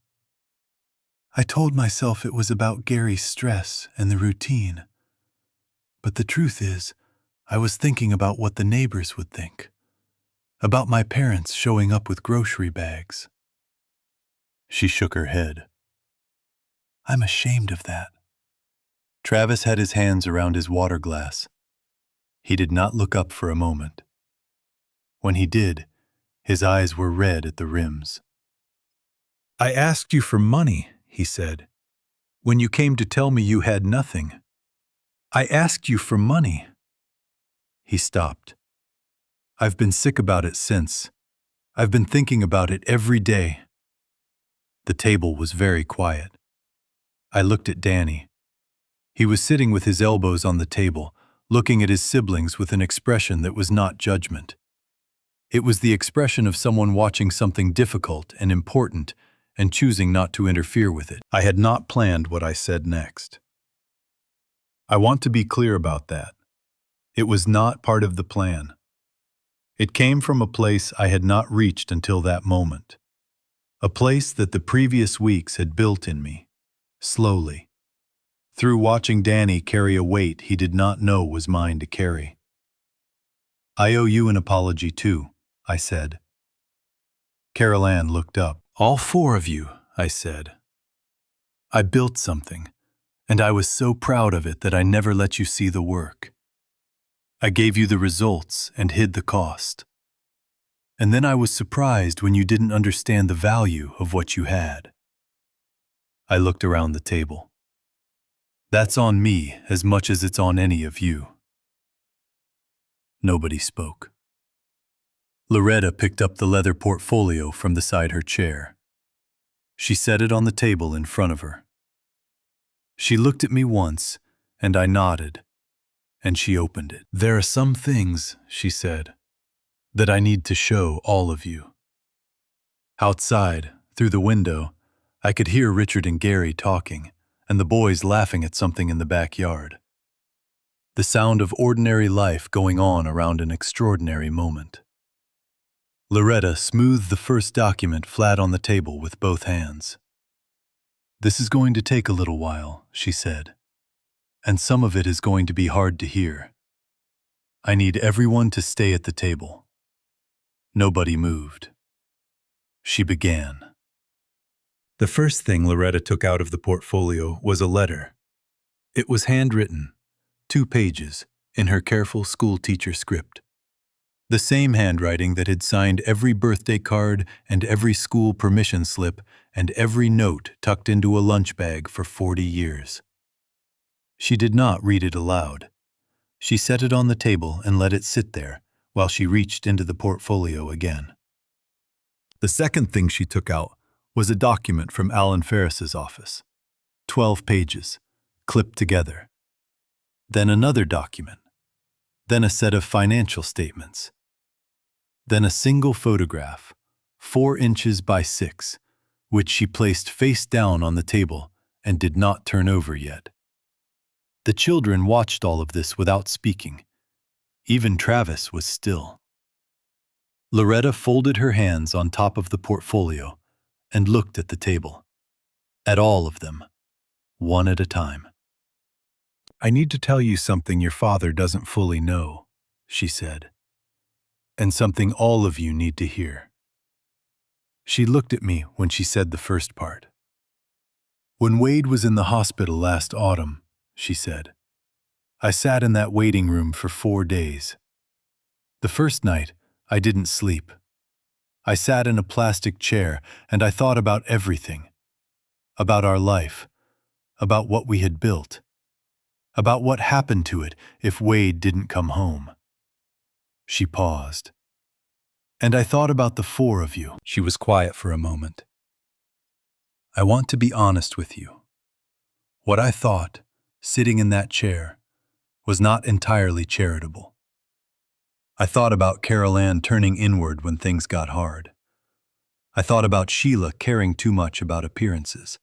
S1: I told myself it was about Gary's stress and the routine. But the truth is, I was thinking about what the neighbors would think. About my parents showing up with grocery bags. She shook her head. I'm ashamed of that. Travis had his hands around his water glass. He did not look up for a moment. When he did, his eyes were red at the rims. I asked you for money, he said, when you came to tell me you had nothing. I asked you for money. He stopped. I've been sick about it since. I've been thinking about it every day. The table was very quiet. I looked at Danny. He was sitting with his elbows on the table, looking at his siblings with an expression that was not judgment. It was the expression of someone watching something difficult and important and choosing not to interfere with it. I had not planned what I said next. I want to be clear about that. It was not part of the plan. It came from a place I had not reached until that moment. A place that the previous weeks had built in me, slowly, through watching Danny carry a weight he did not know was mine to carry. I owe you an apology too, I said. Carol Ann looked up. All four of you, I said. I built something, and I was so proud of it that I never let you see the work. I gave you the results and hid the cost. And then I was surprised when you didn't understand the value of what you had. I looked around the table. That's on me as much as it's on any of you. Nobody spoke. Loretta picked up the leather portfolio from beside her chair. She set it on the table in front of her. She looked at me once, and I nodded, and she opened it. There are some things, she said, that I need to show all of you. Outside, through the window, I could hear Richard and Gary talking, and the boys laughing at something in the backyard. The sound of ordinary life going on around an extraordinary moment. Loretta smoothed the first document flat on the table with both hands. This is going to take a little while, she said, and some of it is going to be hard to hear. I need everyone to stay at the table. Nobody moved. She began. The first thing Loretta took out of the portfolio was a letter. It was handwritten, 2 pages, in her careful school teacher script. The same handwriting that had signed every birthday card and every school permission slip and every note tucked into a lunch bag for 40 years. She did not read it aloud. She set it on the table and let it sit there while she reached into the portfolio again. The second thing she took out was a document from Alan Ferris's office. 12 pages, clipped together. Then another document. Then a set of financial statements. Then a single photograph, 4 inches by 6, which she placed face down on the table and did not turn over yet. The children watched all of this without speaking. Even Travis was still. Loretta folded her hands on top of the portfolio and looked at the table. At all of them, one at a time. I need to tell you something your father doesn't fully know, she said. And something all of you need to hear. She looked at me when she said the first part. When Wade was in the hospital last autumn, she said, I sat in that waiting room for 4 days. The first night, I didn't sleep. I sat in a plastic chair and I thought about everything. About our life. About what we had built. About what happened to it if Wade didn't come home. She paused. And I thought about the 4 of you. She was quiet for a moment. I want to be honest with you. What I thought, sitting in that chair, was not entirely charitable. I thought about Carol Ann turning inward when things got hard. I thought about Sheila caring too much about appearances.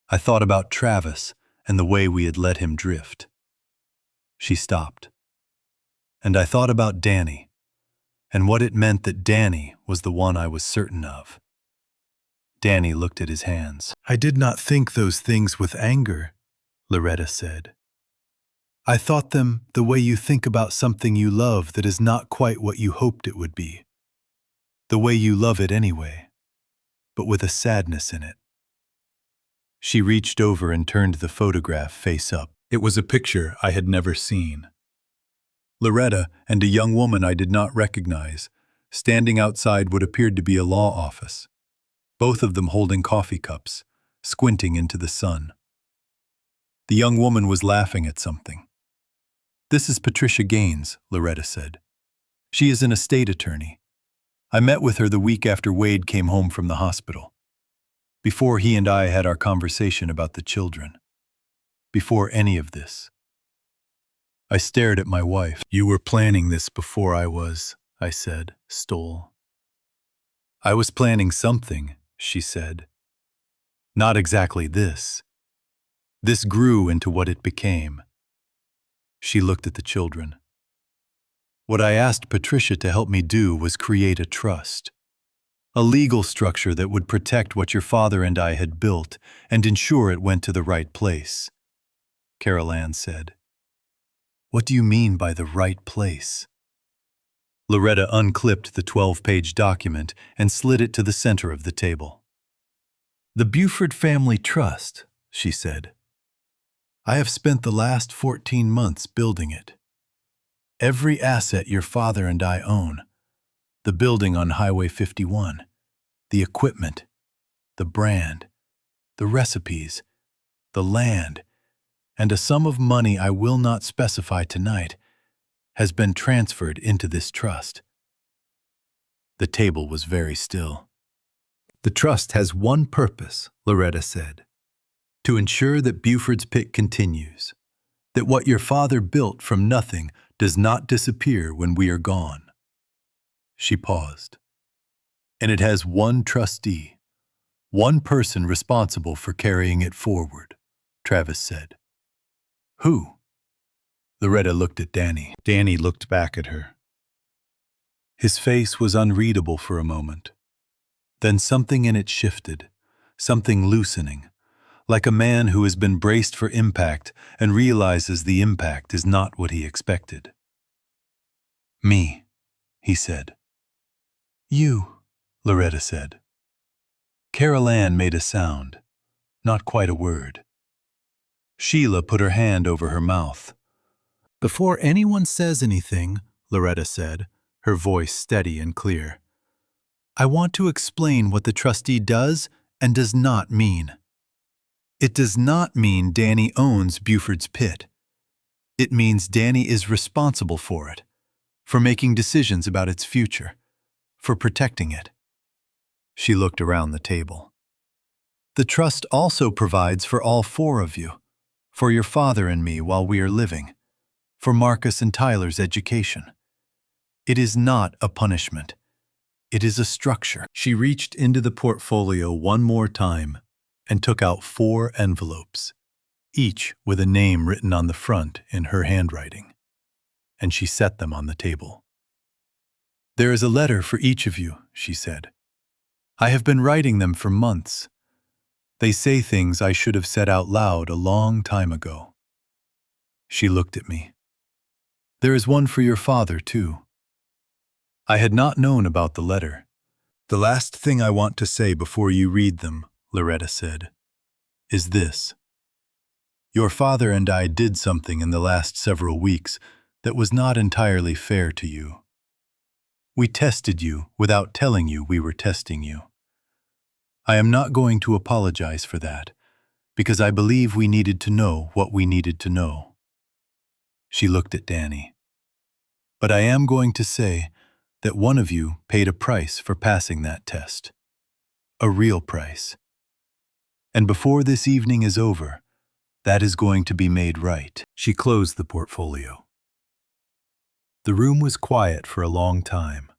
S1: I thought about Travis and the way we had let him drift. She stopped. And I thought about Danny. and what it meant that Danny was the one I was certain of. Danny looked at his hands. "I did not think those things with anger," Loretta said. "I thought them the way you think about something you love that is not quite what you hoped it would be. The way you love it anyway, but with a sadness in it." She reached over and turned the photograph face up. It was a picture I had never seen. Loretta and a young woman I did not recognize, standing outside what appeared to be a law office, both of them holding coffee cups, squinting into the sun. The young woman was laughing at something. "This is Patricia Gaines," Loretta said. "She is an estate attorney. I met with her the week after Wade came home from the hospital. Before he and I had our conversation about the children. Before any of this." I stared at my wife. "You were planning this before I was," I said, Stoll. "I was planning something," she said. "Not exactly this. This grew into what it became." She looked at the children. "What I asked Patricia to help me do was create a trust. A legal structure that would protect what your father and I had built and ensure it went to the right place," Carol Ann said. "What do you mean by the right place?" Loretta unclipped the 12-page document and slid it to the center of the table. "The Buford Family Trust," she said. "I have spent the last 14 months building it. Every asset your father and I own, the building on Highway 51, the equipment, the brand, the recipes, the land, and a sum of money I will not specify tonight, has been transferred into this trust." The table was very still. "The trust has one purpose," Loretta said. "To ensure that Buford's Pit continues, that what your father built from nothing does not disappear when we are gone." She paused. "And it has one trustee, one person responsible for carrying it forward," Travis said. "Who?" Loretta looked at Danny. Danny looked back at her. His face was unreadable for a moment. Then something in it shifted, something loosening, like a man who has been braced for impact and realizes the impact is not what he expected. "Me," he said. "You," Loretta said. Carol Ann made a sound, not quite a word. Sheila put her hand over her mouth. "Before anyone says anything," Loretta said, her voice steady and clear, "I want to explain what the trustee does and does not mean. It does not mean Danny owns Buford's Pit. It means Danny is responsible for it, for making decisions about its future, for protecting it." She looked around the table. "The trust also provides for all four of you, for your father and me while we are living, for Marcus and Tyler's education. It is not a punishment. It is a structure." She reached into the portfolio one more time and took out 4 envelopes, each with a name written on the front in her handwriting, and she set them on the table. "There is a letter for each of you," she said. "I have been writing them for months. They say things I should have said out loud a long time ago." She looked at me. "There is one for your father, too." I had not known about the letter. "The last thing I want to say before you read them," Loretta said, "is this. Your father and I did something in the last several weeks that was not entirely fair to you. We tested you without telling you we were testing you. I am not going to apologize for that, because I believe we needed to know what we needed to know." She looked at Danny. "But I am going to say that one of you paid a price for passing that test. A real price. And before this evening is over, that is going to be made right." She closed the portfolio. The room was quiet for a long time.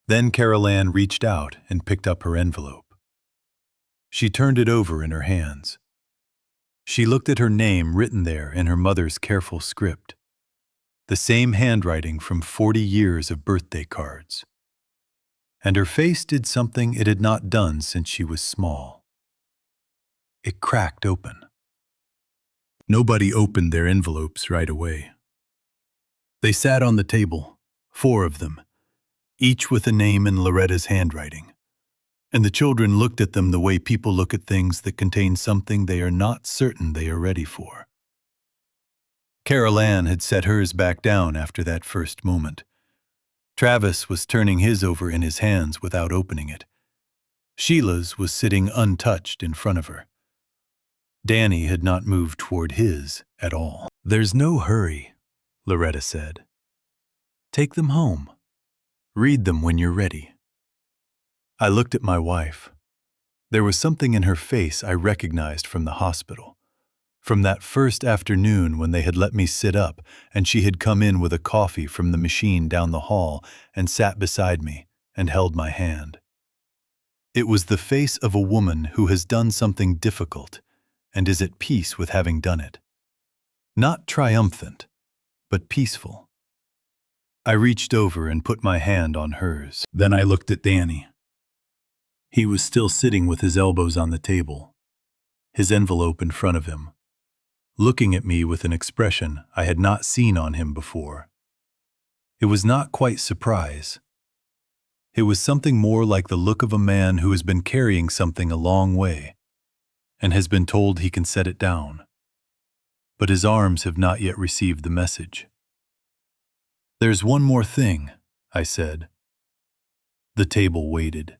S1: Then Carol Ann reached out and picked up her envelope. She turned it over in her hands. She looked at her name written there in her mother's careful script. the same handwriting from 40 years of birthday cards. And her face did something it had not done since she was small. It cracked open. Nobody opened their envelopes right away. They sat on the table, 4 of them, each with a name in Loretta's handwriting. And the children looked at them the way people look at things that contain something they are not certain they are ready for. Carol Ann had set hers back down after that first moment. Travis was turning his over in his hands without opening it. Sheila's was sitting untouched in front of her. Danny had not moved toward his at all. "There's no hurry," Loretta said. "Take them home. Read them when you're ready." I looked at my wife. There was something in her face I recognized from the hospital, from that first afternoon when they had let me sit up and she had come in with a coffee from the machine down the hall and sat beside me and held my hand. It was the face of a woman who has done something difficult and is at peace with having done it. Not triumphant, but peaceful. I reached over and put my hand on hers. Then I looked at Danny. He was still sitting with his elbows on the table, his envelope in front of him, looking at me with an expression I had not seen on him before. It was not quite surprise. It was something more like the look of a man who has been carrying something a long way and has been told he can set it down, but his arms have not yet received the message. "There's one more thing," I said. The table waited.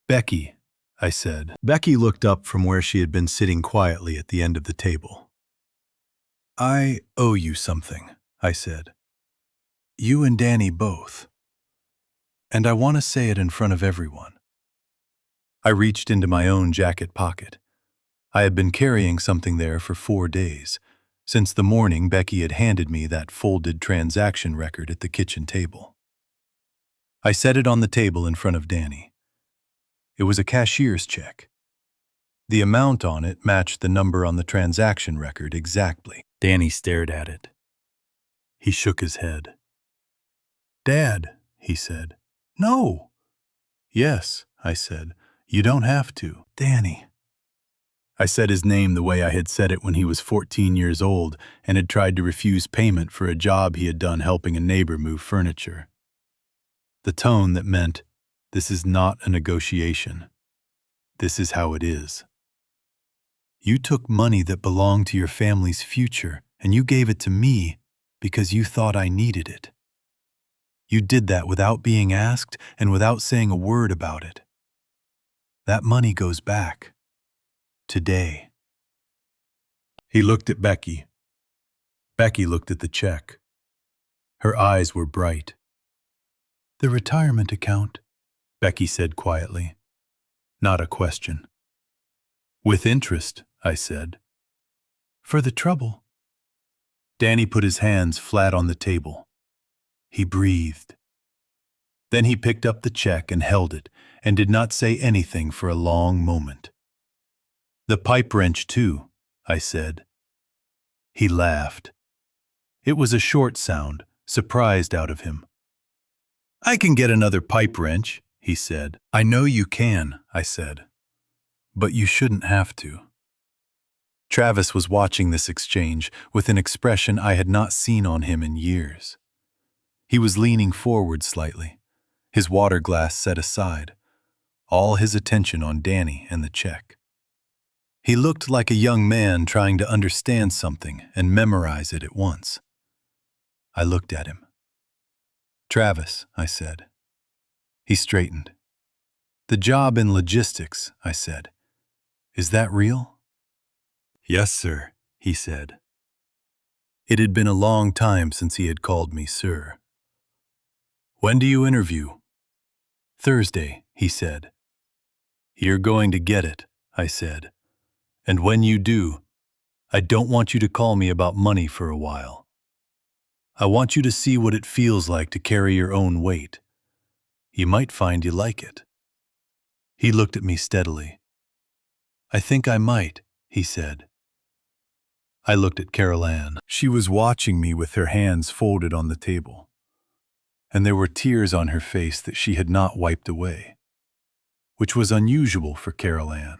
S1: "Becky," I said. Becky looked up from where she had been sitting quietly at the end of the table. "I owe you something," I said. "You and Danny both. And I want to say it in front of everyone." I reached into my own jacket pocket. I had been carrying something there for 4 days, since the morning Becky had handed me that folded transaction record at the kitchen table. I set it on the table in front of Danny. It was a cashier's check. The amount on it matched the number on the transaction record exactly. Danny stared at it. He shook his head. "Dad," he said. "No." "Yes," I said. "You don't have to." "Danny." I said his name the way I had said it when he was 14 years old and had tried to refuse payment for a job he had done helping a neighbor move furniture. The tone that meant, "This is not a negotiation. This is how it is. You took money that belonged to your family's future and you gave it to me because you thought I needed it. You did that without being asked and without saying a word about it. That money goes back. Today." He looked at Becky. Becky looked at the check. Her eyes were bright. "The retirement account," Becky said quietly. Not a question. "With interest," I said. "For the trouble." Danny put his hands flat on the table. He breathed. Then he picked up the check and held it and did not say anything for a long moment. "The pipe wrench, too," I said. He laughed. It was a short sound, surprised out of him. "I can get another pipe wrench," he said. "I know you can," I said. "But you shouldn't have to." Travis was watching this exchange with an expression I had not seen on him in years. He was leaning forward slightly, his water glass set aside, all his attention on Danny and the check. He looked like a young man trying to understand something and memorize it at once. I looked at him. "Travis," I said. He straightened. "The job in logistics," I said. "Is that real?" "Yes, sir," he said. It had been a long time since he had called me sir. "When do you interview?" "Thursday," he said. "You're going to get it," I said. "And when you do, I don't want you to call me about money for a while. I want you to see what it feels like to carry your own weight. You might find you like it." He looked at me steadily. "I think I might," he said. I looked at Carol Ann. She was watching me with her hands folded on the table, and there were tears on her face that she had not wiped away, which was unusual for Carol Ann,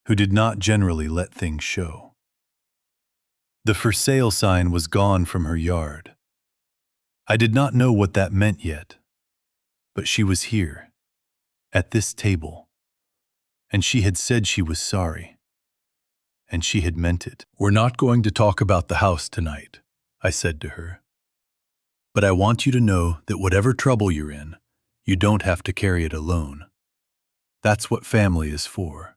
S1: who did not generally let things show. The for sale sign was gone from her yard. I did not know what that meant yet, but she was here, at this table, and she had said she was sorry, and she had meant it. "We're not going to talk about the house tonight," I said to her. "But I want you to know that whatever trouble you're in, you don't have to carry it alone. That's what family is for.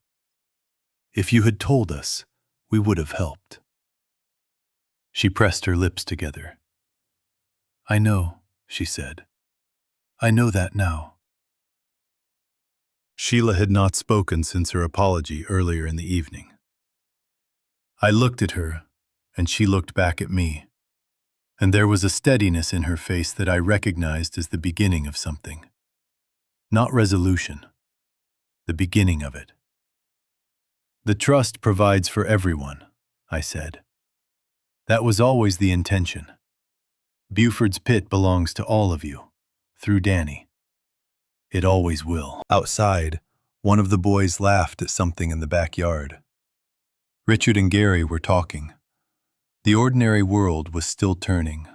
S1: If you had told us, we would have helped." She pressed her lips together. "I know," she said. "I know that now." Sheila had not spoken since her apology earlier in the evening. I looked at her, and she looked back at me, and there was a steadiness in her face that I recognized as the beginning of something. Not resolution, the beginning of it. "The trust provides for everyone," I said. "That was always the intention. Buford's pit belongs to all of you, through Danny. It always will." Outside, one of the boys laughed at something in the backyard. Richard and Gary were talking. The ordinary world was still turning.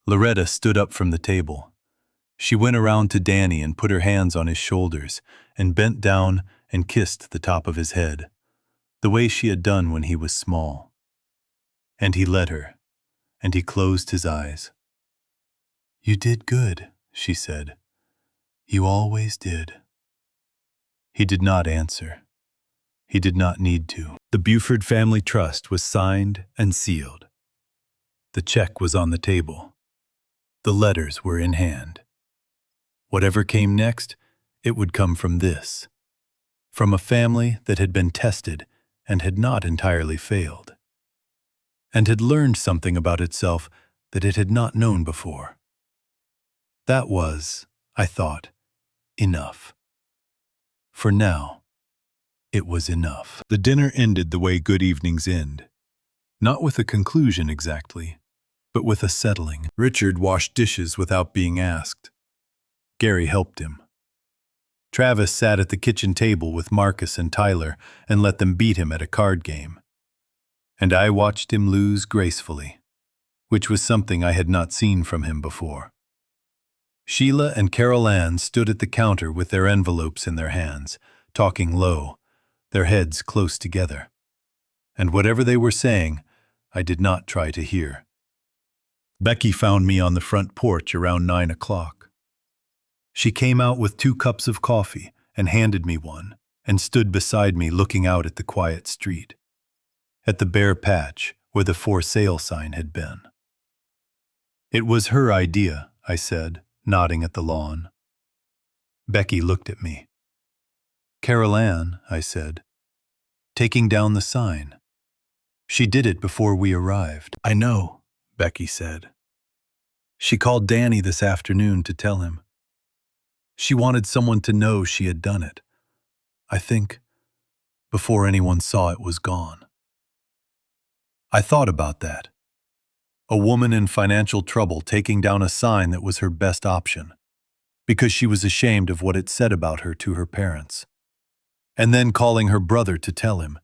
S1: Loretta stood up from the table. She went around to Danny and put her hands on his shoulders and bent down and kissed the top of his head, the way she had done when he was small. And he let her, and he closed his eyes. "You did good," she said. "You always did." He did not answer. He did not need to. The Buford Family Trust was signed and sealed. The check was on the table. The letters were in hand. Whatever came next, it would come from this, from a family that had been tested and had not entirely failed, and had learned something about itself that it had not known before. That was, I thought, enough. For now, it was enough. The dinner ended the way good evenings end. Not with a conclusion exactly, but with a settling. Richard washed dishes without being asked. Gary helped him. Travis sat at the kitchen table with Marcus and Tyler and let them beat him at a card game. And I watched him lose gracefully, which was something I had not seen from him before. Sheila and Carol Ann stood at the counter with their envelopes in their hands, talking low, their heads close together. And whatever they were saying, I did not try to hear. Becky found me on the front porch around 9 o'clock. She came out with 2 cups of coffee and handed me one, and stood beside me looking out at the quiet street, at the bare patch where the for sale sign had been. "It was her idea," I said, nodding at the lawn. Becky looked at me. "Carol Ann," I said, "taking down the sign. She did it before we arrived." "I know," Becky said. "She called Danny this afternoon to tell him. She wanted someone to know she had done it. I think, before anyone saw it was gone." I thought about that. A woman in financial trouble taking down a sign that was her best option, because she was ashamed of what it said about her to her parents. And then calling her brother to tell him,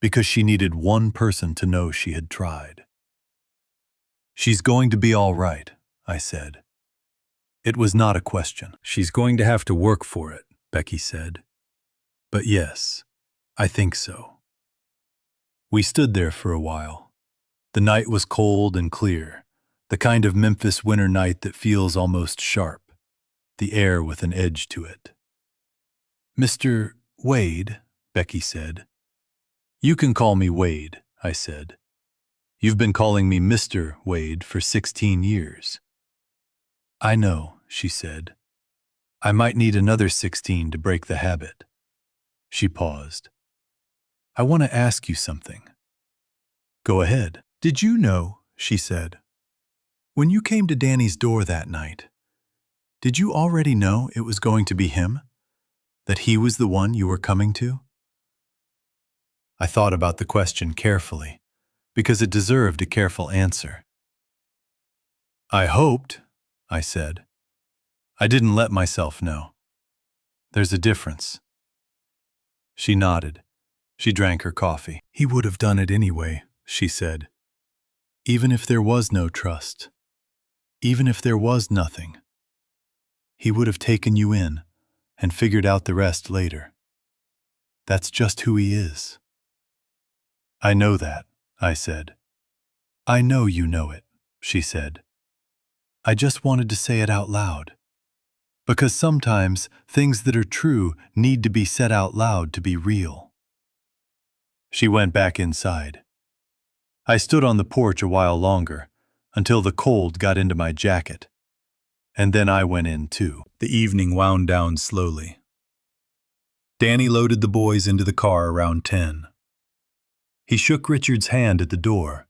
S1: because she needed one person to know she had tried. "She's going to be all right," I said. It was not a question. "She's going to have to work for it," Becky said. "But yes, I think so." We stood there for a while. The night was cold and clear, the kind of Memphis winter night that feels almost sharp, the air with an edge to it. "Mr. Wade," Becky said. "You can call me Wade," I said. "You've been calling me Mr. Wade for 16 years. "I know," she said. "I might need another 16 to break the habit." She paused. "I want to ask you something." "Go ahead." "Did you know," she said, "when you came to Danny's door that night, did you already know it was going to be him? That he was the one you were coming to?" I thought about the question carefully, because it deserved a careful answer. I hoped, I said. I didn't let myself know. There's a difference. She nodded. She drank her coffee. He would have done it anyway, she said. Even if there was no trust. Even if there was nothing. He would have taken you in and figured out the rest later. That's just who he is. I know that, I said. I know you know it, she said. I just wanted to say it out loud. Because sometimes things that are true need to be said out loud to be real. She went back inside. I stood on the porch a while longer, until the cold got into my jacket. And then I went in too. The evening wound down slowly. Danny loaded the boys into the car around 10. He shook Richard's hand at the door,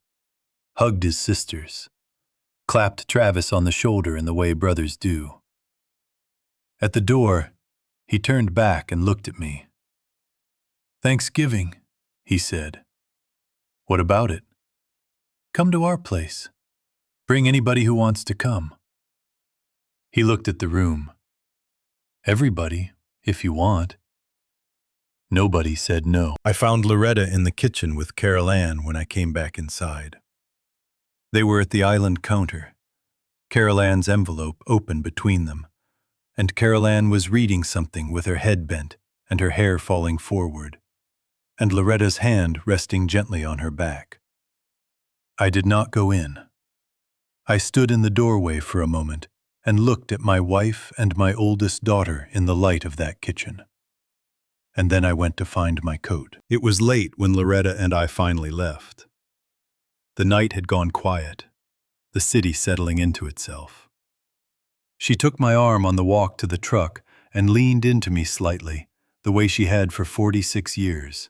S1: hugged his sisters, clapped Travis on the shoulder in the way brothers do. At the door, he turned back and looked at me. "Thanksgiving," he said. "What about it?" "Come to our place. Bring anybody who wants to come." He looked at the room. "Everybody, if you want." Nobody said no. I found Loretta in the kitchen with Carol Ann when I came back inside. They were at the island counter, Carol Ann's envelope open between them, and Carol Ann was reading something with her head bent and her hair falling forward, and Loretta's hand resting gently on her back. I did not go in. I stood in the doorway for a moment and looked at my wife and my oldest daughter in the light of that kitchen. And then I went to find my coat. It was late when Loretta and I finally left. The night had gone quiet, the city settling into itself. She took my arm on the walk to the truck and leaned into me slightly, the way she had for 46 years.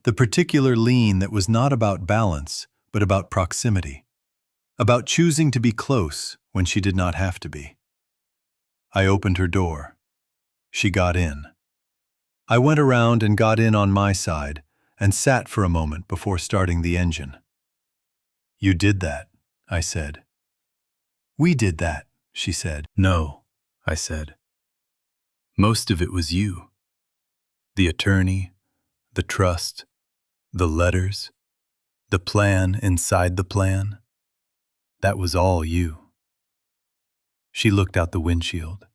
S1: The particular lean that was not about balance, but about proximity, about choosing to be close when she did not have to be. I opened her door. She got in. I went around and got in on my side and sat for a moment before starting the engine. "You did that," I said. "We did that," she said. "No," I said. "Most of it was you. The attorney, the trust, the letters, the plan inside the plan. That was all you." She looked out the windshield.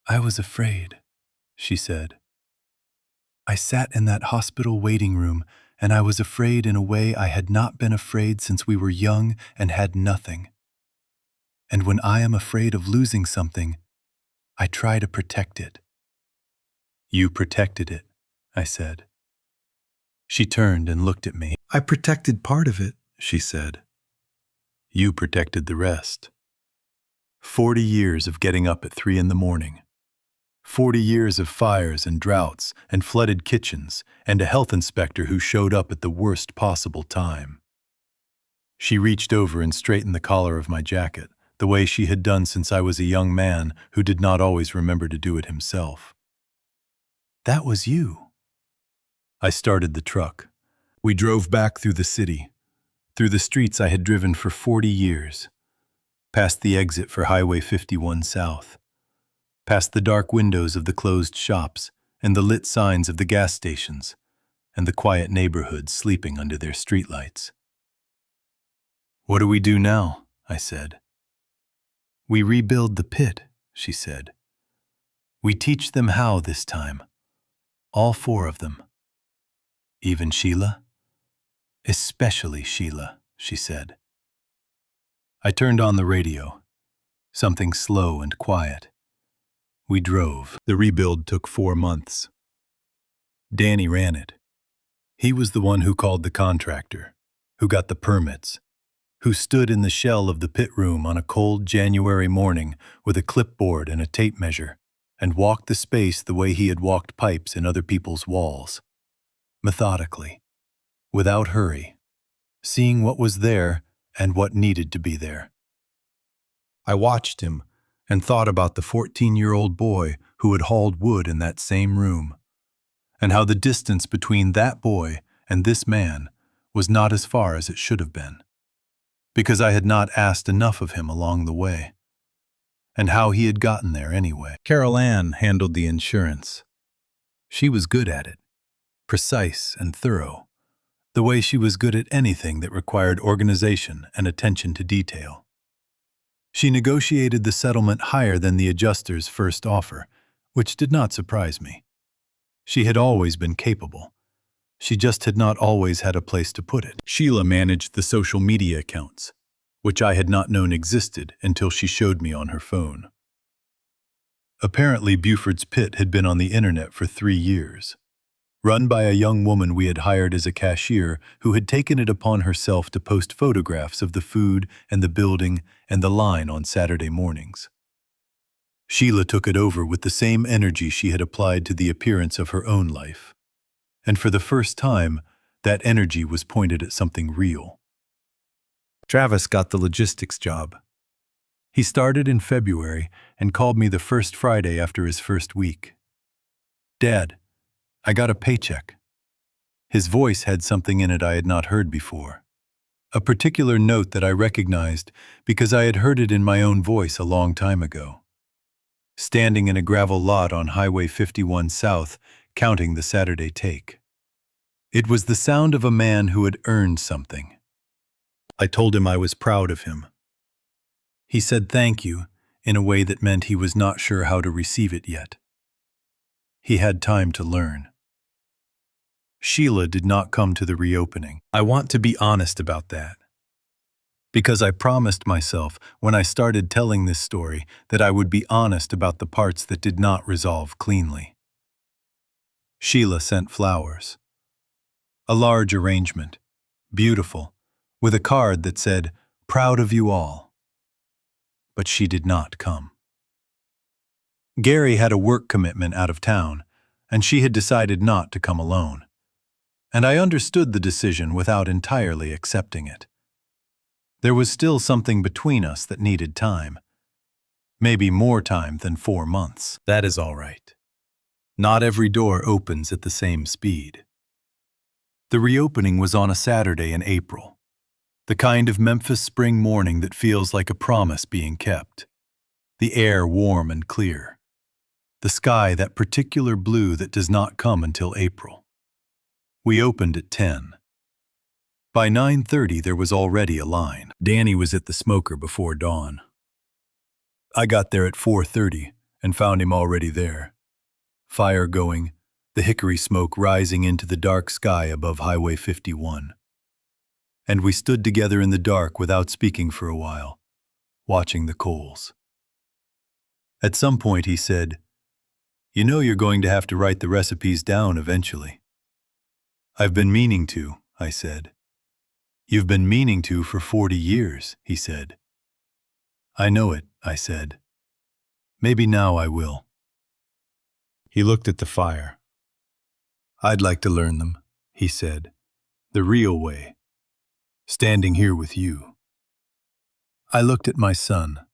S1: "I was afraid," she said. "I sat in that hospital waiting room, and I was afraid in a way I had not been afraid since we were young and had nothing. And when I am afraid of losing something, I try to protect it." "You protected it," I said. She turned and looked at me. "I protected part of it," she said. "You protected the rest. 40 years of getting up at 3 in the morning. 40 years of fires and droughts and flooded kitchens and a health inspector who showed up at the worst possible time." She reached over and straightened the collar of my jacket, the way she had done since I was a young man who did not always remember to do it himself. "That was you." I started the truck. We drove back through the city, through the streets I had driven for 40 years, past the exit for Highway 51 South, past the dark windows of the closed shops and the lit signs of the gas stations, and the quiet neighborhoods sleeping under their streetlights. "What do we do now?" I said. "We rebuild the pit," she said. "We teach them how this time. All 4 of them. Even Sheila?" "Especially Sheila," she said. I turned on the radio, something slow and quiet. We drove. The rebuild took 4 months. Danny ran it. He was the one who called the contractor, who got the permits, who stood in the shell of the pit room on a cold January morning with a clipboard and a tape measure, and walked the space the way he had walked pipes in other people's walls, methodically, without hurry, seeing what was there and what needed to be there. I watched him and thought about the 14-year-old boy who had hauled wood in that same room, and how the distance between that boy and this man was not as far as it should have been, because I had not asked enough of him along the way. And how he had gotten there anyway. Carol Ann handled the insurance. She was good at it, precise and thorough, the way she was good at anything that required organization and attention to detail. She negotiated the settlement higher than the adjuster's first offer, which did not surprise me. She had always been capable. She just had not always had a place to put it. Sheila managed the social media accounts, which I had not known existed until she showed me on her phone. Apparently, Buford's Pit had been on the internet for 3 years, run by a young woman we had hired as a cashier who had taken it upon herself to post photographs of the food and the building and the line on Saturday mornings. Sheila took it over with the same energy she had applied to the appearance of her own life. And for the first time, that energy was pointed at something real. Travis got the logistics job. He started in February and called me the first Friday after his first week. "Dad, I got a paycheck." His voice had something in it I had not heard before. A particular note that I recognized because I had heard it in my own voice a long time ago. Standing in a gravel lot on Highway 51 South, counting the Saturday take. It was the sound of a man who had earned something. I told him I was proud of him. He said thank you in a way that meant he was not sure how to receive it yet. He had time to learn. Sheila did not come to the reopening. I want to be honest about that. Because I promised myself when I started telling this story that I would be honest about the parts that did not resolve cleanly. Sheila sent flowers. A large arrangement, beautiful, with a card that said, "Proud of you all." But she did not come. Gary had a work commitment out of town, and she had decided not to come alone. And I understood the decision without entirely accepting it. There was still something between us that needed time. Maybe more time than 4 months. That is all right. Not every door opens at the same speed. The reopening was on a Saturday in April. The kind of Memphis spring morning that feels like a promise being kept. The air warm and clear. The sky that particular blue that does not come until April. We opened at 10. By 9:30 there was already a line. Danny was at the smoker before dawn. I got there at 4:30 and found him already there. Fire going, the hickory smoke rising into the dark sky above Highway 51. And we stood together in the dark without speaking for a while, watching the coals. At some point he said, "You know you're going to have to write the recipes down eventually." "I've been meaning to," I said. "You've been meaning to for 40 years, he said. "I know it," I said. "Maybe now I will." He looked at the fire. "I'd like to learn them," he said, "the real way. Standing here with you." I looked at my son,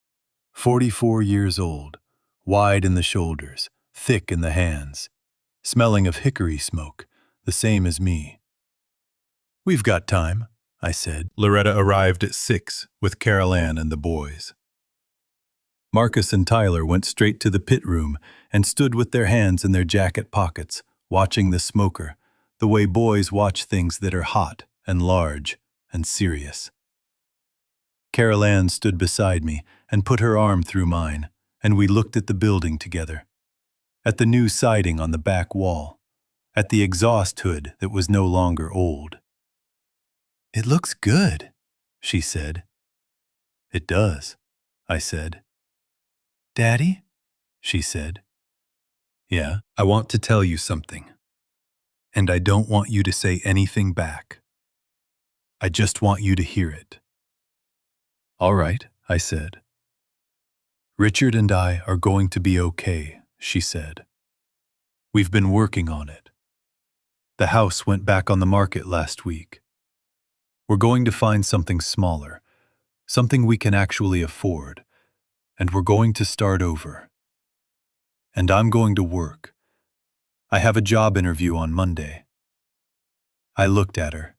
S1: 44 years old, wide in the shoulders, thick in the hands, smelling of hickory smoke, the same as me. "We've got time," I said. Loretta arrived at 6 with Carol Ann and the boys. Marcus and Tyler went straight to the pit room and stood with their hands in their jacket pockets, watching the smoker, the way boys watch things that are hot and large and serious. Carol Ann stood beside me and put her arm through mine, and we looked at the building together. At the new siding on the back wall, at the exhaust hood that was no longer old. "It looks good," she said. "It does," I said. "Daddy?" she said. "Yeah, I want to tell you something. And I don't want you to say anything back. I just want you to hear it." "All right," I said. "Richard and I are going to be okay," she said. "We've been working on it. The house went back on the market last week. We're going to find something smaller, something we can actually afford, and we're going to start over. And I'm going to work. I have a job interview on Monday." I looked at her.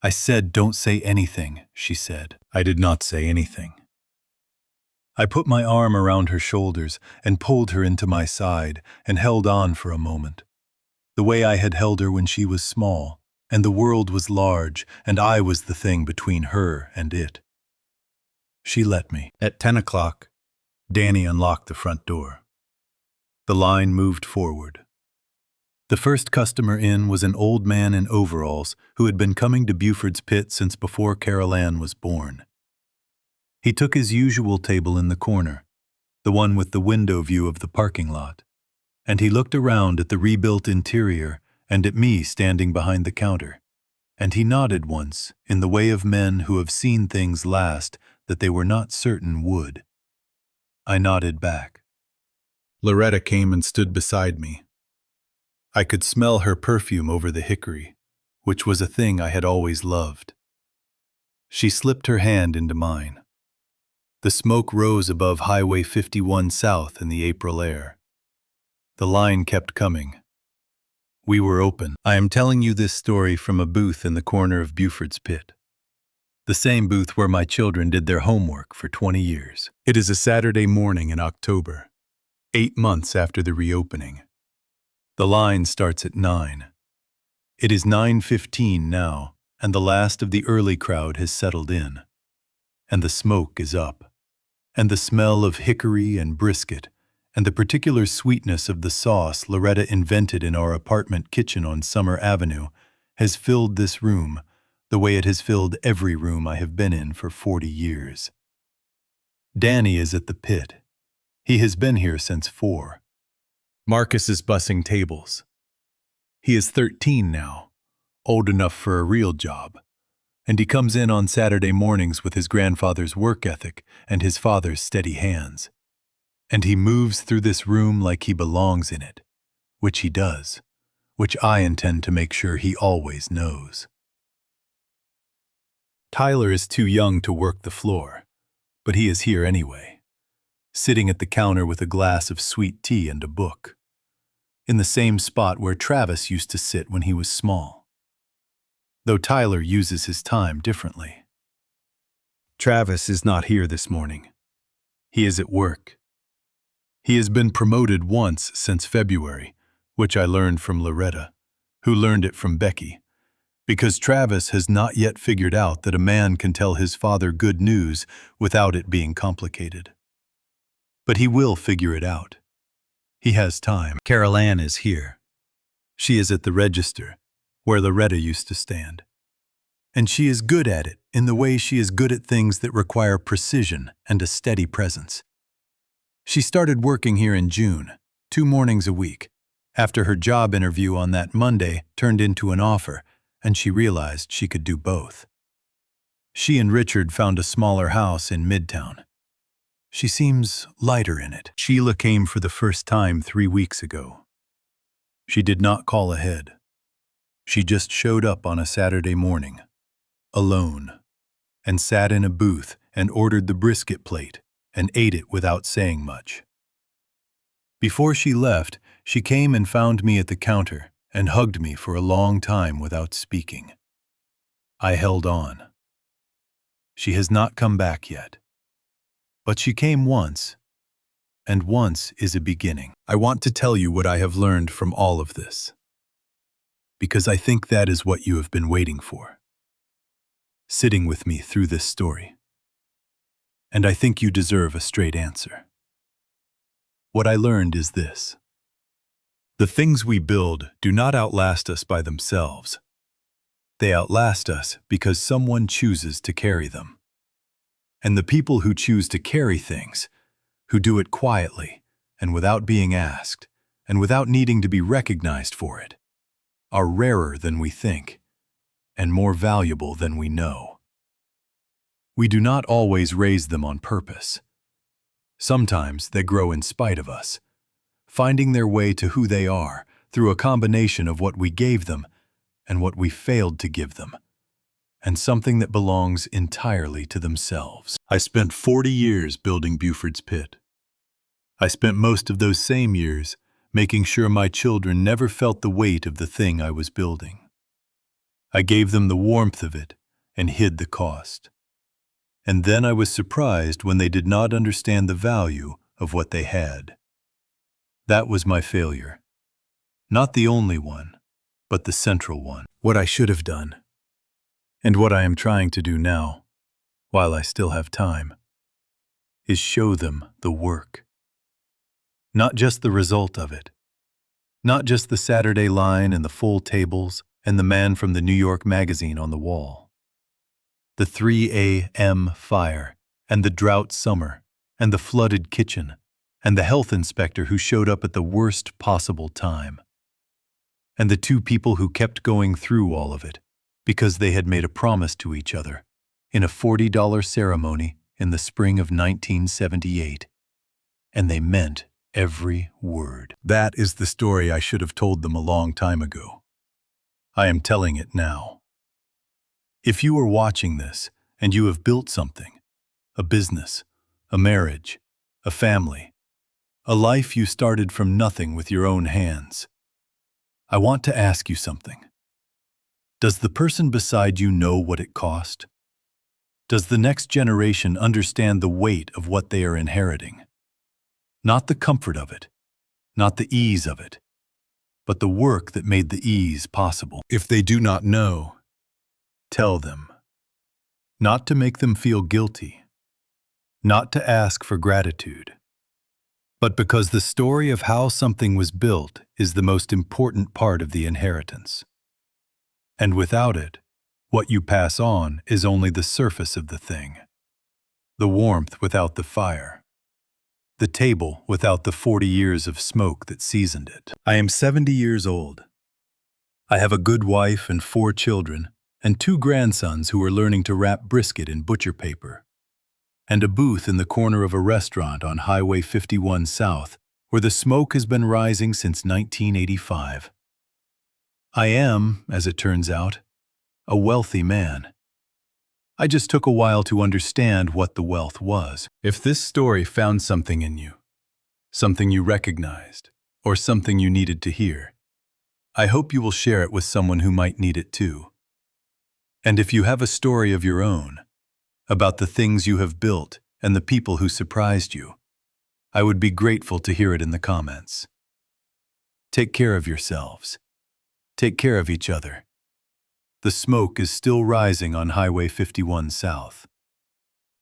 S1: I said, "Don't say anything," she said. I did not say anything. I put my arm around her shoulders and pulled her into my side and held on for a moment, the way I had held her when she was small, and the world was large, and I was the thing between her and it. She let me. At 10 o'clock, Danny unlocked the front door. The line moved forward. The first customer in was an old man in overalls who had been coming to Buford's Pit since before Carol Ann was born. He took his usual table in the corner, the one with the window view of the parking lot, and he looked around at the rebuilt interior and at me standing behind the counter, and he nodded once in the way of men who have seen things last that they were not certain would. I nodded back. Loretta came and stood beside me. I could smell her perfume over the hickory, which was a thing I had always loved. She slipped her hand into mine. The smoke rose above Highway 51 South in the April air. The line kept coming. We were open. I am telling you this story from a booth in the corner of Buford's Pit, the same booth where my children did their homework for 20 years. It is a Saturday morning in October, 8 months after the reopening. The line starts at 9. It is 9:15 now, and the last of the early crowd has settled in. And the smoke is up, and the smell of hickory and brisket, and the particular sweetness of the sauce Loretta invented in our apartment kitchen on Summer Avenue has filled this room the way it has filled every room I have been in for 40 years. Danny is at the pit. He has been here since 4. Marcus is bussing tables. He is 13 now, old enough for a real job, and he comes in on Saturday mornings with his grandfather's work ethic and his father's steady hands. And he moves through this room like he belongs in it, which he does, which I intend to make sure he always knows. Tyler is too young to work the floor, but he is here anyway, sitting at the counter with a glass of sweet tea and a book, in the same spot where Travis used to sit when he was small, though Tyler uses his time differently. Travis is not here this morning. He is at work. He has been promoted once since February, which I learned from Loretta, who learned it from Becky, because Travis has not yet figured out that a man can tell his father good news without it being complicated. But he will figure it out. He has time. Carol Ann is here. She is at the register, where Loretta used to stand. And she is good at it in the way she is good at things that require precision and a steady presence. She started working here in June, 2 mornings a week, after her job interview on that Monday turned into an offer, and she realized she could do both. She and Richard found a smaller house in Midtown. She seems lighter in it. Sheila came for the first time 3 weeks ago. She did not call ahead. She just showed up on a Saturday morning, alone, and sat in a booth and ordered the brisket plate and ate it without saying much. Before she left, she came and found me at the counter and hugged me for a long time without speaking. I held on. She has not come back yet. But she came once, and once is a beginning. I want to tell you what I have learned from all of this, because I think that is what you have been waiting for, sitting with me through this story. And I think you deserve a straight answer. What I learned is this: the things we build do not outlast us by themselves. They outlast us because someone chooses to carry them. And the people who choose to carry things, who do it quietly and without being asked, and without needing to be recognized for it, are rarer than we think, and more valuable than we know. We do not always raise them on purpose. Sometimes they grow in spite of us, finding their way to who they are through a combination of what we gave them and what we failed to give them, and something that belongs entirely to themselves. I spent 40 years building Buford's Pit. I spent most of those same years making sure my children never felt the weight of the thing I was building. I gave them the warmth of it and hid the cost. And then I was surprised when they did not understand the value of what they had. That was my failure. Not the only one, but the central one. What I should have done, and what I am trying to do now, while I still have time, is show them the work. Not just the result of it. Not just the Saturday line and the full tables and the man from the New York Magazine on the wall. The 3 a.m. fire, and the drought summer, and the flooded kitchen, and the health inspector who showed up at the worst possible time. And the two people who kept going through all of it because they had made a promise to each other in a $40 ceremony in the spring of 1978. And they meant every word. That is the story I should have told them a long time ago. I am telling it now. If you are watching this and you have built something, a business, a marriage, a family, a life you started from nothing with your own hands, I want to ask you something. Does the person beside you know what it cost? Does the next generation understand the weight of what they are inheriting? Not the comfort of it, not the ease of it, but the work that made the ease possible. If they do not know, tell them. Not to make them feel guilty, not to ask for gratitude, but because the story of how something was built is the most important part of the inheritance. And without it, what you pass on is only the surface of the thing. The warmth without the fire. The table without the 40 years of smoke that seasoned it. I am 70 years old. I have a good wife and 4 children, and 2 grandsons who are learning to wrap brisket in butcher paper, and a booth in the corner of a restaurant on Highway 51 South, where the smoke has been rising since 1985. I am, as it turns out, a wealthy man. I just took a while to understand what the wealth was. If this story found something in you, something you recognized, or something you needed to hear, I hope you will share it with someone who might need it too. And if you have a story of your own, about the things you have built and the people who surprised you, I would be grateful to hear it in the comments. Take care of yourselves. Take care of each other. The smoke is still rising on Highway 51 South.